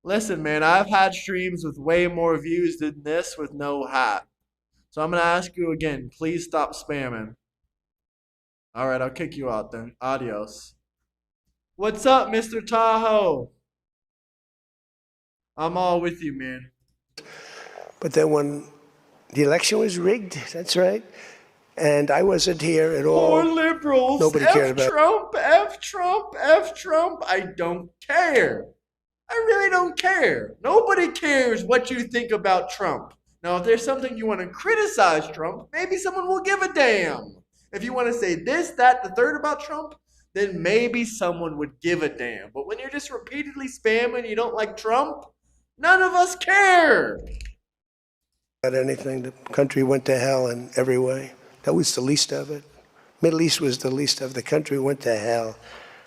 Listen, man, I've had streams with way more views than this with no hat. So I'm going to ask you again, please stop spamming. All right, I'll kick you out then. Adios. What's up, Mr. Tahoe? I'm all with you, man. But then when the election was rigged, that's right. And I wasn't here at all. Poor liberals. Nobody cared about Trump, F Trump, F Trump. I don't care. I really don't care. Nobody cares what you think about Trump. Now, if there's something you want to criticize Trump, maybe someone will give a damn. If you want to say this, that, the third about Trump, then maybe someone would give a damn. But when you're just repeatedly spamming you don't like Trump, none of us care. About anything, the country went to hell in every way. That was the least of it. Middle East was the least of it. The country went to hell,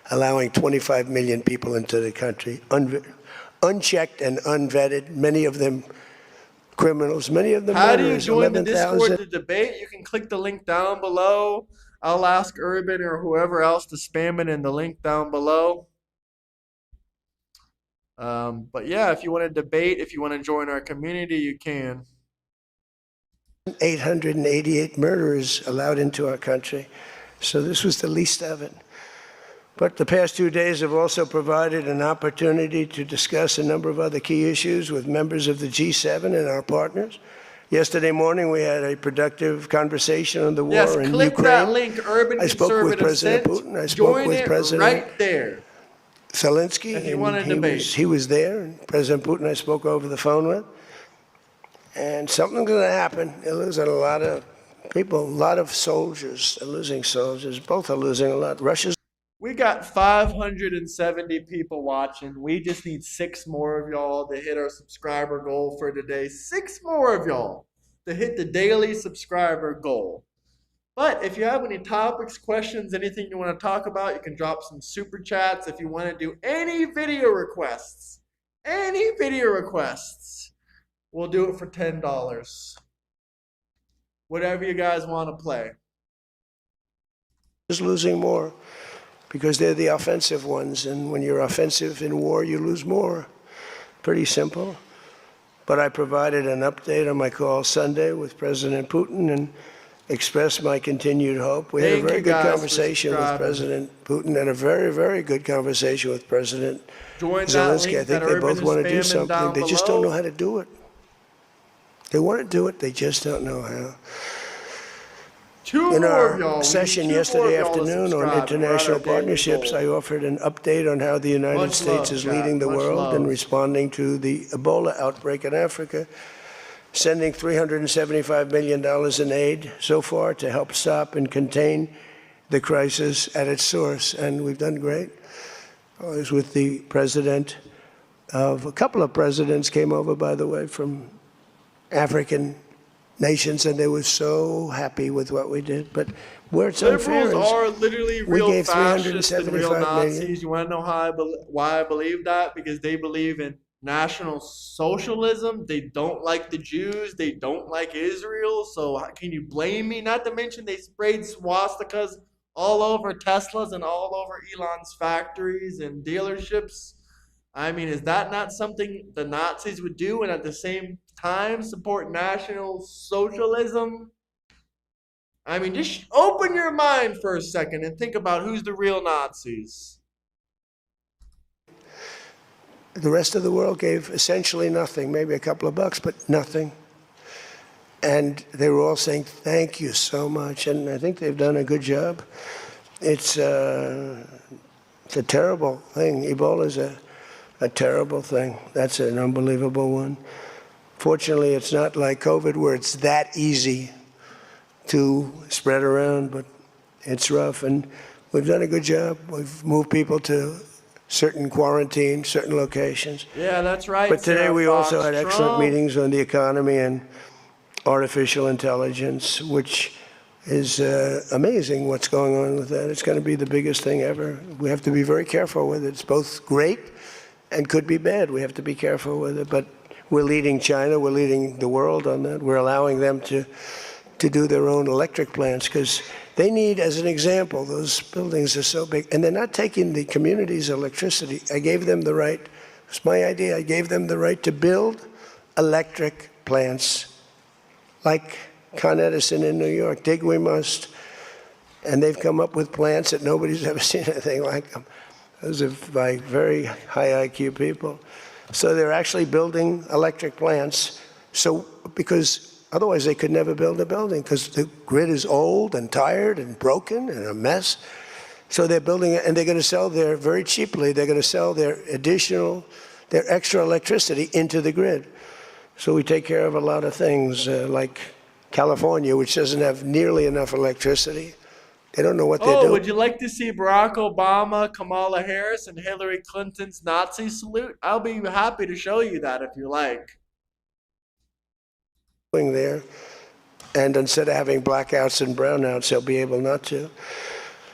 allowing 25 million people into the country, unchecked and unvetted, many of them criminals, many of them How do you murderers. join the 11,000. Discord to debate? You can click the link down below. I'll ask Urban or whoever else to spam it in the link down below. But yeah, if you want to debate, if you want to join our community, you can. 888 murderers allowed into our country. So this was the least of it. But the past 2 days have also provided an opportunity to discuss a number of other key issues with members of the G7 and our partners. Yesterday morning, we had a productive conversation on the war in Ukraine. Yes, click that link, Urban I spoke with President Sense. Putin. I spoke with President right there. Zelensky. If you want to debate. He was there. And President Putin I spoke over the phone with. And something's going to happen. They're losing a lot of people, a lot of soldiers. They're losing soldiers. Both are losing a lot. Russia's... We got 570 people watching. We just need 6 more of y'all to hit our subscriber goal for today. 6 more of y'all to hit the daily subscriber goal. But if you have any topics, questions, anything you want to talk about, you can drop some super chats. If you want to do any video requests, we'll do it for $10. Whatever you guys want to play. Is losing more because they're the offensive ones. And when you're offensive in war, you lose more. Pretty simple. But I provided an update on my call Sunday with President Putin and expressed my continued hope. We had a very good conversation with President Putin and a very, very good conversation with President Zelensky. I think they both want to do something. They just don't know how to do it. They want to do it. They just don't know how. In our session yesterday afternoon on international partnerships, I offered an update on how the United States is leading the world in responding to the Ebola outbreak in Africa. sending $375 million in aid so far to help stop and contain the crisis at its source, and we've done great. I was with the president of a couple of presidents came over, by the way, from African nations, and they were so happy with what we did. But where it's unfair Liberals is are literally we real gave fascists and real 375 million. Nazis. You want to know why I believe that? Because they believe in National Socialism. They don't like the Jews. They don't like Israel. So can you blame me? Not to mention they sprayed swastikas all over Teslas and all over Elon's factories and dealerships. I mean, is that not something the Nazis would do and at the same time support National Socialism? I mean, just open your mind for a second and think about who's the real Nazis. The rest of the world gave essentially nothing, maybe a couple of bucks, but nothing. And they were all saying, thank you so much. And I think they've done a good job. It's a terrible thing. Ebola is a terrible thing. That's an unbelievable one. Fortunately, it's not like COVID where it's that easy to spread around, but it's rough. And we've done a good job. We've moved people to certain quarantine, certain locations. Yeah, that's right. But today Sarah we Fox also had excellent Trump. meetings on the economy and artificial intelligence, which is amazing what's going on with that. It's going to be the biggest thing ever. We have to be very careful with it. It's both great and could be bad. We have to be careful with it. But we're leading China. We're leading the world on that. We're allowing them to do their own electric plants because they need, as an example, those buildings are so big. And they're not taking the community's electricity. I gave them the right. It's my idea. I gave them the right to build electric plants like Con Edison in New York. Dig we must. And they've come up with plants that nobody's ever seen anything like them. Those are like very high IQ people. So they're actually building electric plants. So because otherwise they could never build a building because the grid is old and tired and broken and a mess. So they're building it, and they're going to sell very cheaply, they're going to sell their extra electricity into the grid. So we take care of a lot of things like California, which doesn't have nearly enough electricity. They don't know what they're doing. Would you like to see Barack Obama, Kamala Harris, and Hillary Clinton's Nazi salute? I'll be happy to show you that if you like. There, and instead of having blackouts and brownouts, they'll be able not to.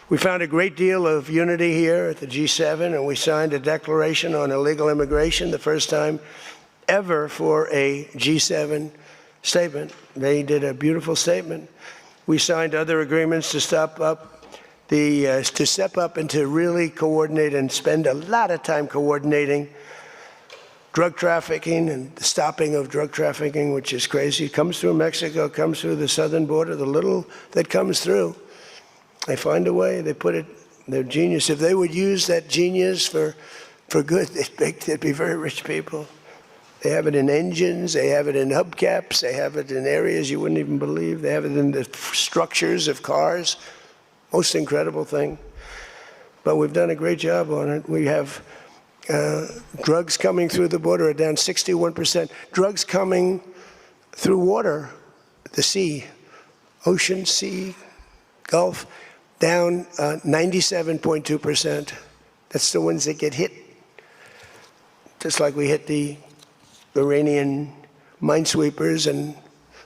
We found a great deal of unity here at the G7, and we signed a declaration on illegal immigration, the first time ever for a G7 statement. They did a beautiful statement. We signed other agreements to step up and to really coordinate and spend a lot of time coordinating drug trafficking and the stopping of drug trafficking, which is crazy. It comes through Mexico, comes through the southern border, the little that comes through. They find a way, they put it, they're genius. If they would use that genius for good, they'd be very rich people. They have it in engines, they have it in hubcaps, they have it in areas you wouldn't even believe. They have it in the structures of cars. Most incredible thing. But we've done a great job on it. We have drugs coming through the border are down 61%. Drugs coming through water, the sea, ocean, sea, Gulf, down 97.2%. That's the ones that get hit. Just like we hit the Iranian minesweepers and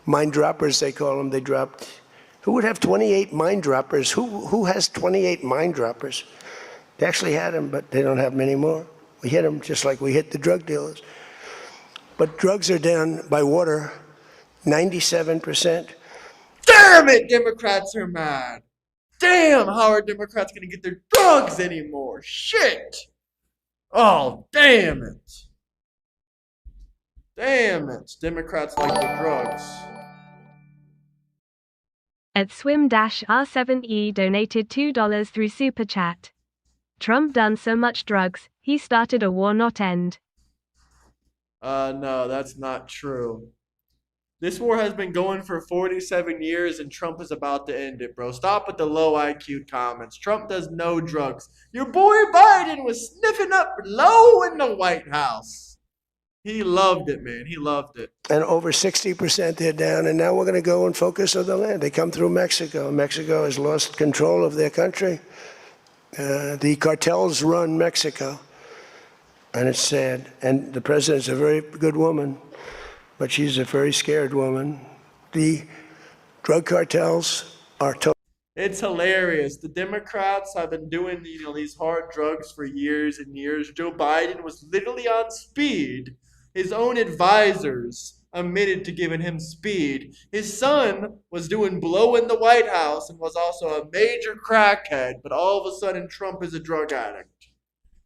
mine droppers, they call them. They dropped. Who would have 28 mine droppers? Who has 28 mine droppers? They actually had them, but they don't have them anymore. We hit them just like we hit the drug dealers. But drugs are down by water 97%. Damn it, Democrats are mad. Damn, how are Democrats going to get their drugs anymore? Shit. Oh, damn it. Damn it. Democrats like the drugs. At Swim-R7E donated $2 through Super Chat. Trump done so much drugs, he started a war not end. No, that's not true. This war has been going for 47 years and Trump is about to end it, bro. Stop with the low IQ comments. Trump does no drugs. Your boy Biden was sniffing up low in the White House. He loved it, man. He loved it. And over 60% they're down, and now we're going to go and focus on the land. They come through Mexico. Mexico has lost control of their country. The cartels run Mexico, and it's sad. And the president's a very good woman, but she's a very scared woman. The drug cartels are It's hilarious. The Democrats have been doing, these hard drugs for years and years. Joe Biden was literally on speed. His own advisors admitted to giving him speed. His son was doing blow in the White House and was also a major crackhead, but all of a sudden Trump is a drug addict.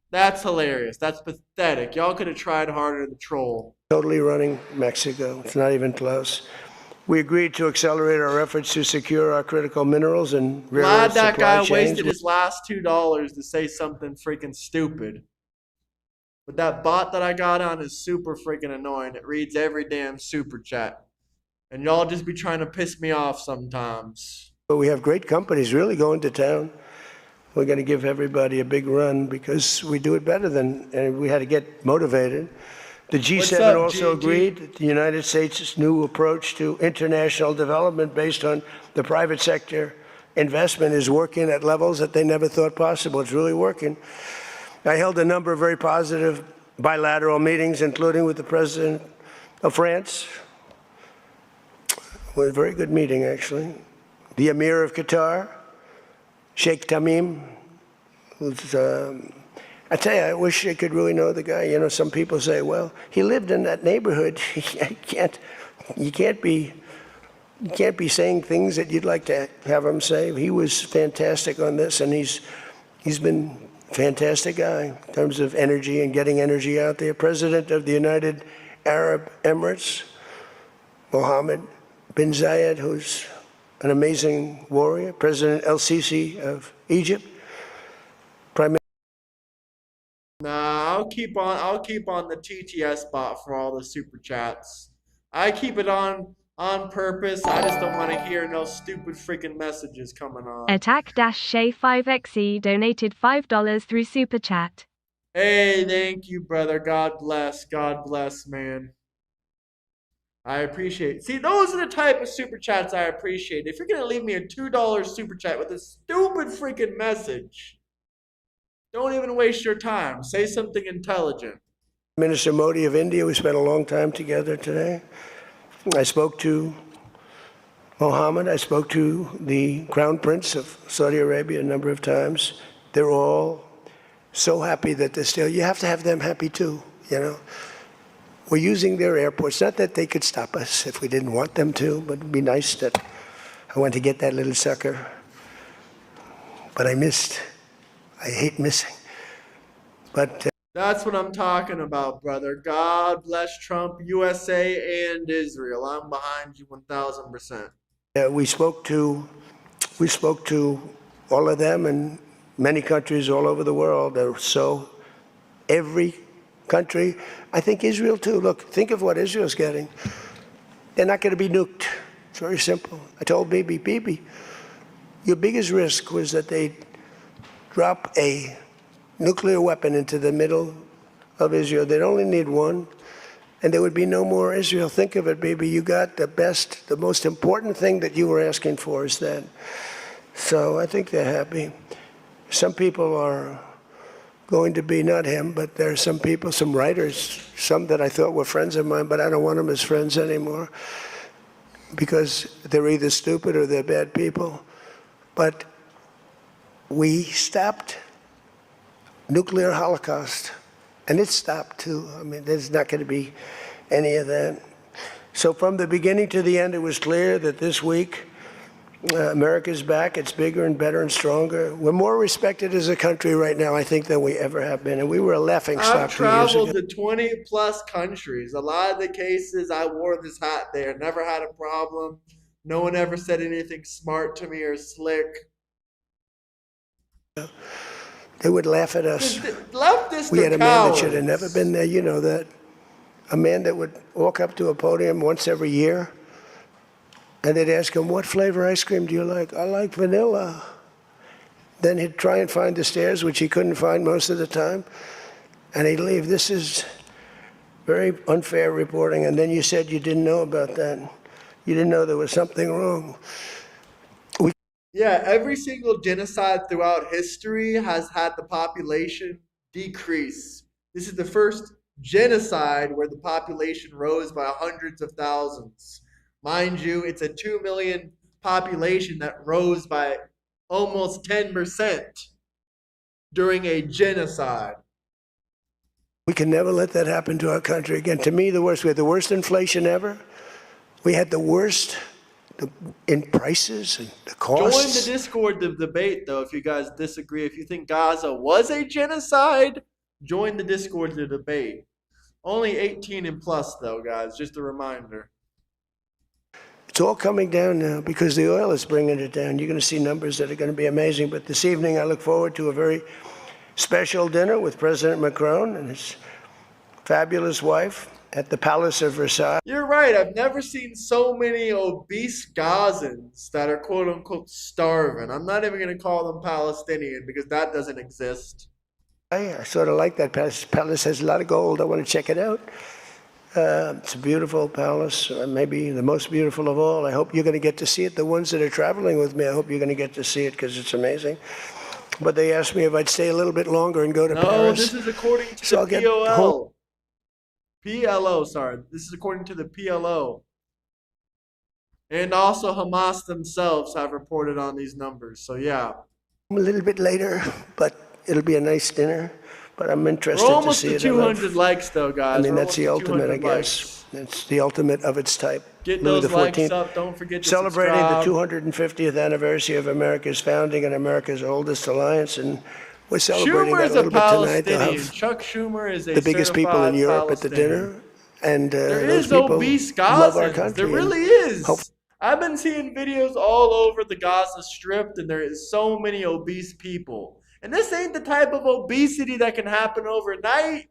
That's hilarious. That's pathetic. Y'all could have tried harder to troll. totally running Mexico. It's not even close. We agreed to accelerate our efforts to secure our critical minerals and rare Glad earth that supply guy chains. wasted his last $2 to say something freaking stupid. But that bot that I got on is super freaking annoying. It reads every damn super chat. And y'all just be trying to piss me off sometimes. But we have great companies really going to town. We're going to give everybody a big run because we do it better than, and we had to get motivated. The G7 up, also GG? agreed that the United States' new approach to international development based on the private sector investment is working at levels that they never thought possible. It's really working. I held a number of very positive bilateral meetings, including with the President of France. It was a very good meeting, actually. The Emir of Qatar, Sheikh Tamim, who's, I tell you, I wish I could really know the guy. You know, some people say, well, he lived in that neighborhood. You can't be saying things that you'd like to have him say. He was fantastic on this, and he's been a fantastic guy in terms of energy and getting energy out there. President of the United Arab Emirates, Mohammed bin Zayed, who's an amazing warrior. President El-Sisi of Egypt. Prime Nah, I'll keep on the TTS bot for all the super chats. I keep it on purpose. I just don't want to hear no stupid freaking messages coming on. Attack-Shay5XE donated $5 through Super Chat. Hey, thank you, brother. God bless. God bless, man. I appreciate it. See, those are the type of super chats I appreciate. If you're going to leave me a $2 super chat with a stupid freaking message, don't even waste your time. Say something intelligent. Minister Modi of India, we spent a long time together today. I spoke to Mohammed. I spoke to the Crown Prince of Saudi Arabia a number of times. They're all so happy that they're still, you have to have them happy too, you know. We're using their airports. Not that they could stop us if we didn't want them to, but it'd be nice that I went to get that little sucker. But I missed. I hate missing. But That's what I'm talking about, brother. God bless Trump, USA, and Israel. I'm behind you 1,000%. we spoke to all of them and many countries all over the world. So every country, I think Israel too. Look, think of what Israel's getting. They're not going to be nuked. It's very simple. I told Bibi, your biggest risk was that they'd drop a nuclear weapon into the middle of Israel. They'd only need one, and there would be no more Israel. Think of it, Bibi. You got the best, the most important thing that you were asking for is that. So I think they're happy. Some people are going to be, not him, but there are some people, some writers, some that I thought were friends of mine, but I don't want them as friends anymore because they're either stupid or they're bad people. But we stopped nuclear holocaust, and it stopped too. I mean, there's not going to be any of that. So from the beginning to the end, it was clear that this week, America's back. It's bigger and better and stronger. We're more respected as a country right now, I think, than we ever have been. And we were a laughingstock I've 2 years ago. traveled to 20 plus countries. A lot of the cases I wore this hat there. Never had a problem. No one ever said anything smart to me or slick. They would laugh at us. Leftists We are had a man that should have cowards. never been there. You know that. A man that would walk up to a podium once every year, and they'd ask him, what flavor ice cream do you like? I like vanilla. Then he'd try and find the stairs, which he couldn't find most of the time, and he'd leave. This is very unfair reporting, and then you said you didn't know about that. You didn't know there was something wrong. Yeah, every single genocide throughout history has had the population decrease. This is the first genocide where the population rose by hundreds of thousands. Mind you, it's a 2 million population that rose by almost 10% during a genocide. We can never let that happen to our country again. To me, the worst. We had the worst inflation ever. We had the worst in prices and the Join the costs. Discord debate, though, if you guys disagree. If you think Gaza was a genocide, join the Discord to debate. Only 18 and plus, though, guys. Just a reminder. It's all coming down now because the oil is bringing it down. You're going to see numbers that are going to be amazing. But this evening, I look forward to a very special dinner with President Macron and his fabulous wife at the Palace of Versailles. You're right. I've never seen so many obese Gazans that are quote unquote starving. I'm not even going to call them Palestinian because that doesn't exist. I sort of like that palace. Palace has a lot of gold. I want to check it out. It's a beautiful palace, maybe the most beautiful of all. I hope you're going to get to see it. The ones that are traveling with me, I hope you're going to get to see it because it's amazing. But they asked me if I'd stay a little bit longer and go to Paris. No, this is according to So the POL. PLO, sorry. This is according to the PLO. And also Hamas themselves have reported on these numbers. So yeah. A little bit later, but it'll be a nice dinner. But I'm interested We're to almost see to it. 200 likes, though, guys. I mean, We're that's the almost to ultimate, I 200 guess. It's the ultimate of its type. Get Louis those likes XIV. up. Don't forget to Celebrating subscribe. the 250th anniversary of America's founding and America's oldest alliance, and we're celebrating Schumer that is a a little bit tonight. They'll Palestinian. have Chuck Schumer is a the biggest people in certified Europe at the Palestinian. dinner, and There those is people obese love our Gazans. country. There and really is. hope- I've been seeing videos all over the Gaza Strip, and there is so many obese people. And this ain't the type of obesity that can happen overnight.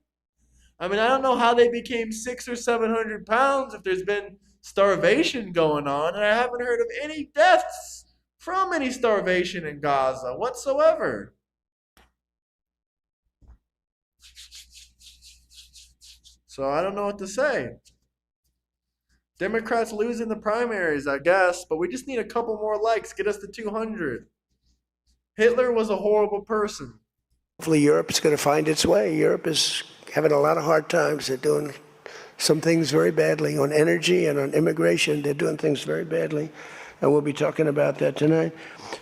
I mean, I don't know how they became 600 or 700 pounds if there's been starvation going on, and I haven't heard of any deaths from any starvation in Gaza whatsoever. So I don't know what to say. Democrats losing the primaries, I guess, but we just need a couple more likes. Get us to 200. Hitler was a horrible person. Hopefully Europe is going to find its way. Europe is having a lot of hard times. They're doing some things very badly on energy and on immigration. They're doing things very badly, and we'll be talking about that tonight.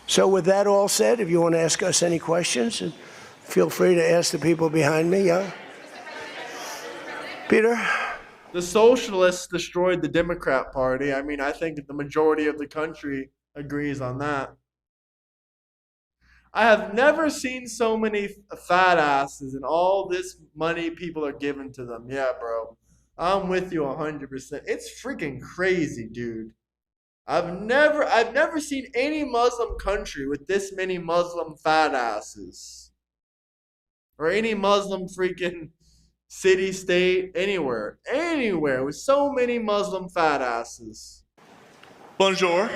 So with that all said, if you want to ask us any questions, feel free to ask the people behind me. Yeah? Peter? The socialists destroyed the Democrat Party. I mean, I think the majority of the country agrees on that. I have never seen so many fat asses and all this money people are giving to them. Yeah, bro. I'm with you 100%. It's freaking crazy, dude. I've never seen any Muslim country with this many Muslim fat asses. Or any Muslim freaking city, state, anywhere with so many Muslim fat asses. Bonjour.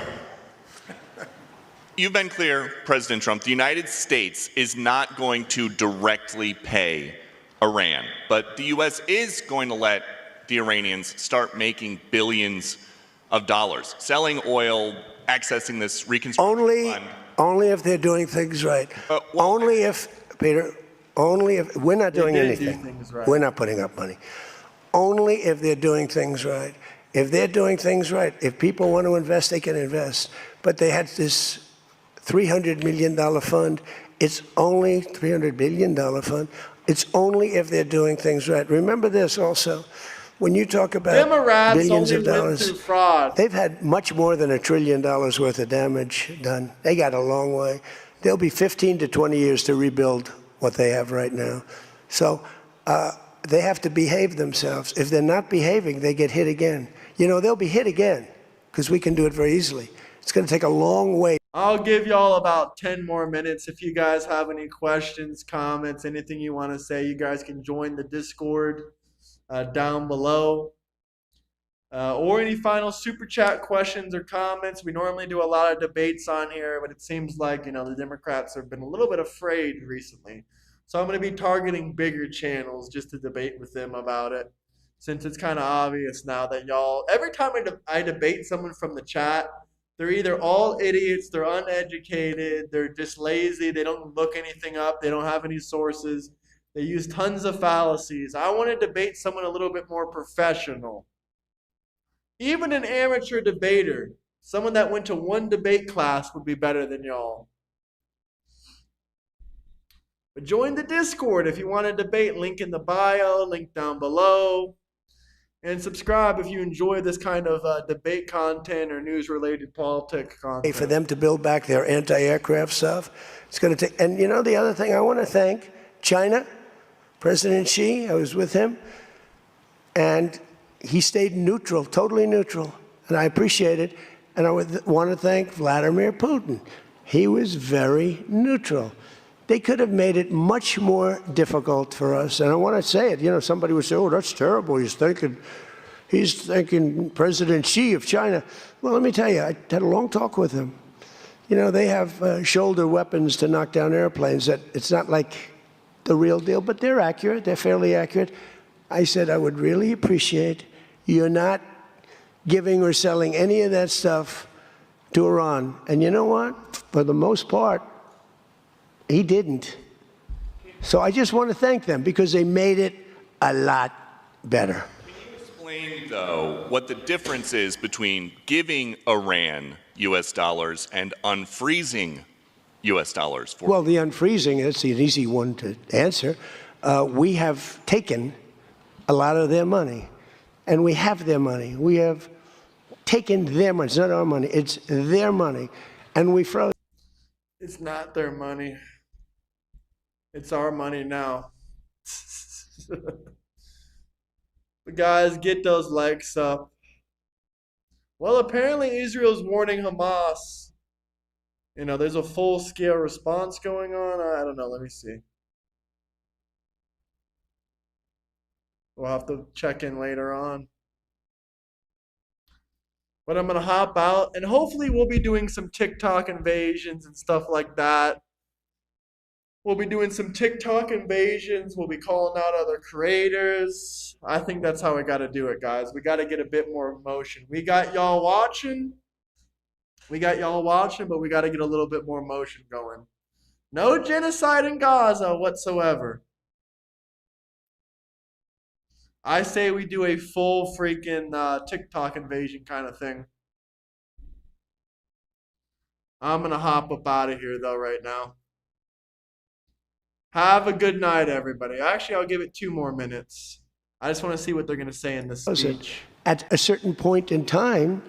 You've been clear, President Trump, the United States is not going to directly pay Iran, but the U.S. is going to let the Iranians start making billions of dollars, selling oil, accessing this reconstruction fund. Only if they're doing things right. Only if, Peter, only if we're not doing anything. Right. We're not putting up money. Only if they're doing things right. If they're doing things right, if people want to invest, they can invest. But they had this $300 million fund. It's only $300 billion fund. It's only if they're doing things right. Remember this also. When you talk about Democrats billions only of dollars, went through fraud. they've had much more than $1 trillion worth of damage done. They got a long way. There'll be 15 to 20 years to rebuild what they have right now. So they have to behave themselves. If they're not behaving, they get hit again. You know, they'll be hit again because we can do it very easily. It's going to take a long way. I'll give y'all about 10 more minutes. If you guys have any questions, comments, anything you want to say, you guys can join the Discord down below. Or any final super chat questions or comments. We normally do a lot of debates on here, but it seems like, the Democrats have been a little bit afraid recently. So I'm going to be targeting bigger channels just to debate with them about it. since it's kind of obvious now that y'all, every time I debate someone from the chat, they're either all idiots, they're uneducated, they're just lazy, they don't look anything up, they don't have any sources, they use tons of fallacies. I want to debate someone a little bit more professional. Even an amateur debater, someone that went to one debate class would be better than y'all. But join the Discord if you want to debate. Link in the bio, link down below. And subscribe if you enjoy this kind of debate content or news-related politics content. For them to build back their anti-aircraft stuff, it's going to take. And you know, the other thing I want to thank China, President Xi. I was with him, and he stayed neutral, totally neutral, and I appreciate it. And I want to thank Vladimir Putin. He was very neutral. They could have made it much more difficult for us. And I want to say it. You know, somebody would say, "Oh, that's terrible. He's thanking President Xi of China." Well, let me tell you, I had a long talk with him. You know, they have shoulder weapons to knock down airplanes. That it's not like the real deal, but they're accurate. They're fairly accurate. I said, I would really appreciate you're not giving or selling any of that stuff to Iran. And you know what? For the most part, he didn't. So I just want to thank them because they made it a lot better. Can you explain, though, what the difference is between giving Iran U.S. dollars and unfreezing U.S. dollars? Well, the unfreezing is an easy one to answer. We have taken a lot of their money, and we have their money. We have taken their money. It's not our money. It's their money. And we froze. It's not their money. It's our money now. But guys, get those likes up. Well, apparently Israel's warning Hamas. You know, there's a full-scale response going on. I don't know. Let me see. We'll have to check in later on. But I'm going to hop out, and hopefully we'll be doing some TikTok invasions and stuff like that. We'll be doing some TikTok invasions. We'll be calling out other creators. I think that's how we got to do it, guys. We got to get a bit more emotion. We got y'all watching. But we got to get a little bit more emotion going. No genocide in Gaza whatsoever. I say we do a full freaking TikTok invasion kind of thing. I'm going to hop up out of here, though, right now. Have a good night, everybody. Actually, I'll give it 2 more minutes. I just want to see what they're going to say in this speech. At a certain point in time,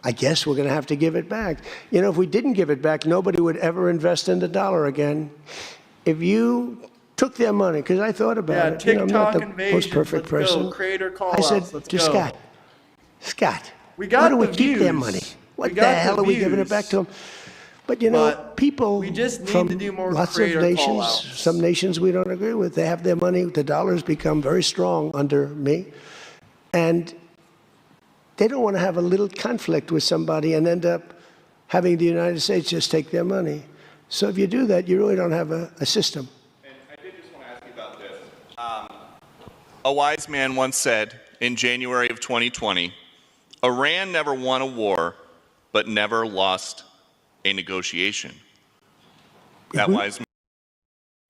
I guess we're going to have to give it back. You know, if we didn't give it back, nobody would ever invest in the dollar again. If you took their money, because I thought about it. TikTok I'm not the invasion. most perfect person. Go. Creator call I said outs. to Scott, we got why do we the keep their views. money? What We the got hell the are we giving it views. back to them? But you know, But people we just need from to do more lots of creator nations, call-outs. some nations we don't agree with, they have their money. The dollar's become very strong under me. And they don't want to have a little conflict with somebody and end up having the United States just take their money. So if you do that, you really don't have a system. And I did just want to ask you about this. A wise man once said in January of 2020, Iran never won a war, but never lost a negotiation. That wise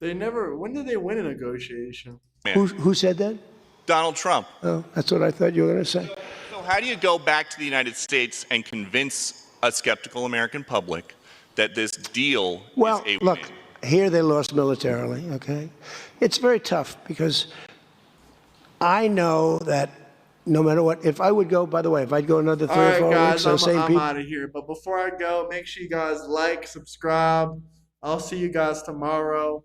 When did they win a negotiation? man. Who said that? Donald Trump. Oh, that's what I thought you were going to say. So how do you go back to the United States and convince a skeptical American public that this deal Well, is a look, win? here they lost militarily, okay? It's very tough because I know that no matter what, if I would go, by the way, if I'd go another 3 All or right, 4 guys, weeks, those same I'm people. out of here. But before I go, make sure you guys like, subscribe. I'll see you guys tomorrow.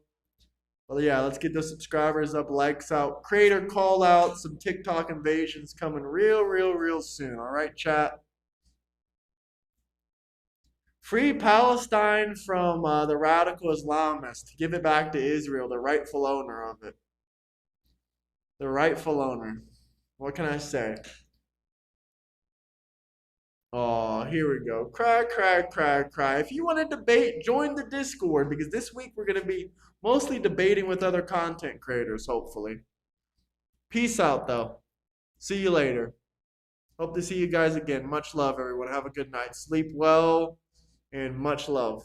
Well, yeah, let's get the subscribers up, likes out, creator call out, some TikTok invasions coming real soon. All right, chat. Free Palestine from the radical Islamists. Give it back to Israel, the rightful owner of it. The rightful owner. What can I say? Oh, here we go. Cry. If you want to debate, join the Discord because this week we're going to be mostly debating with other content creators, hopefully. Peace out, though. See you later. Hope to see you guys again. Much love, everyone. Have a good night. Sleep well, and much love.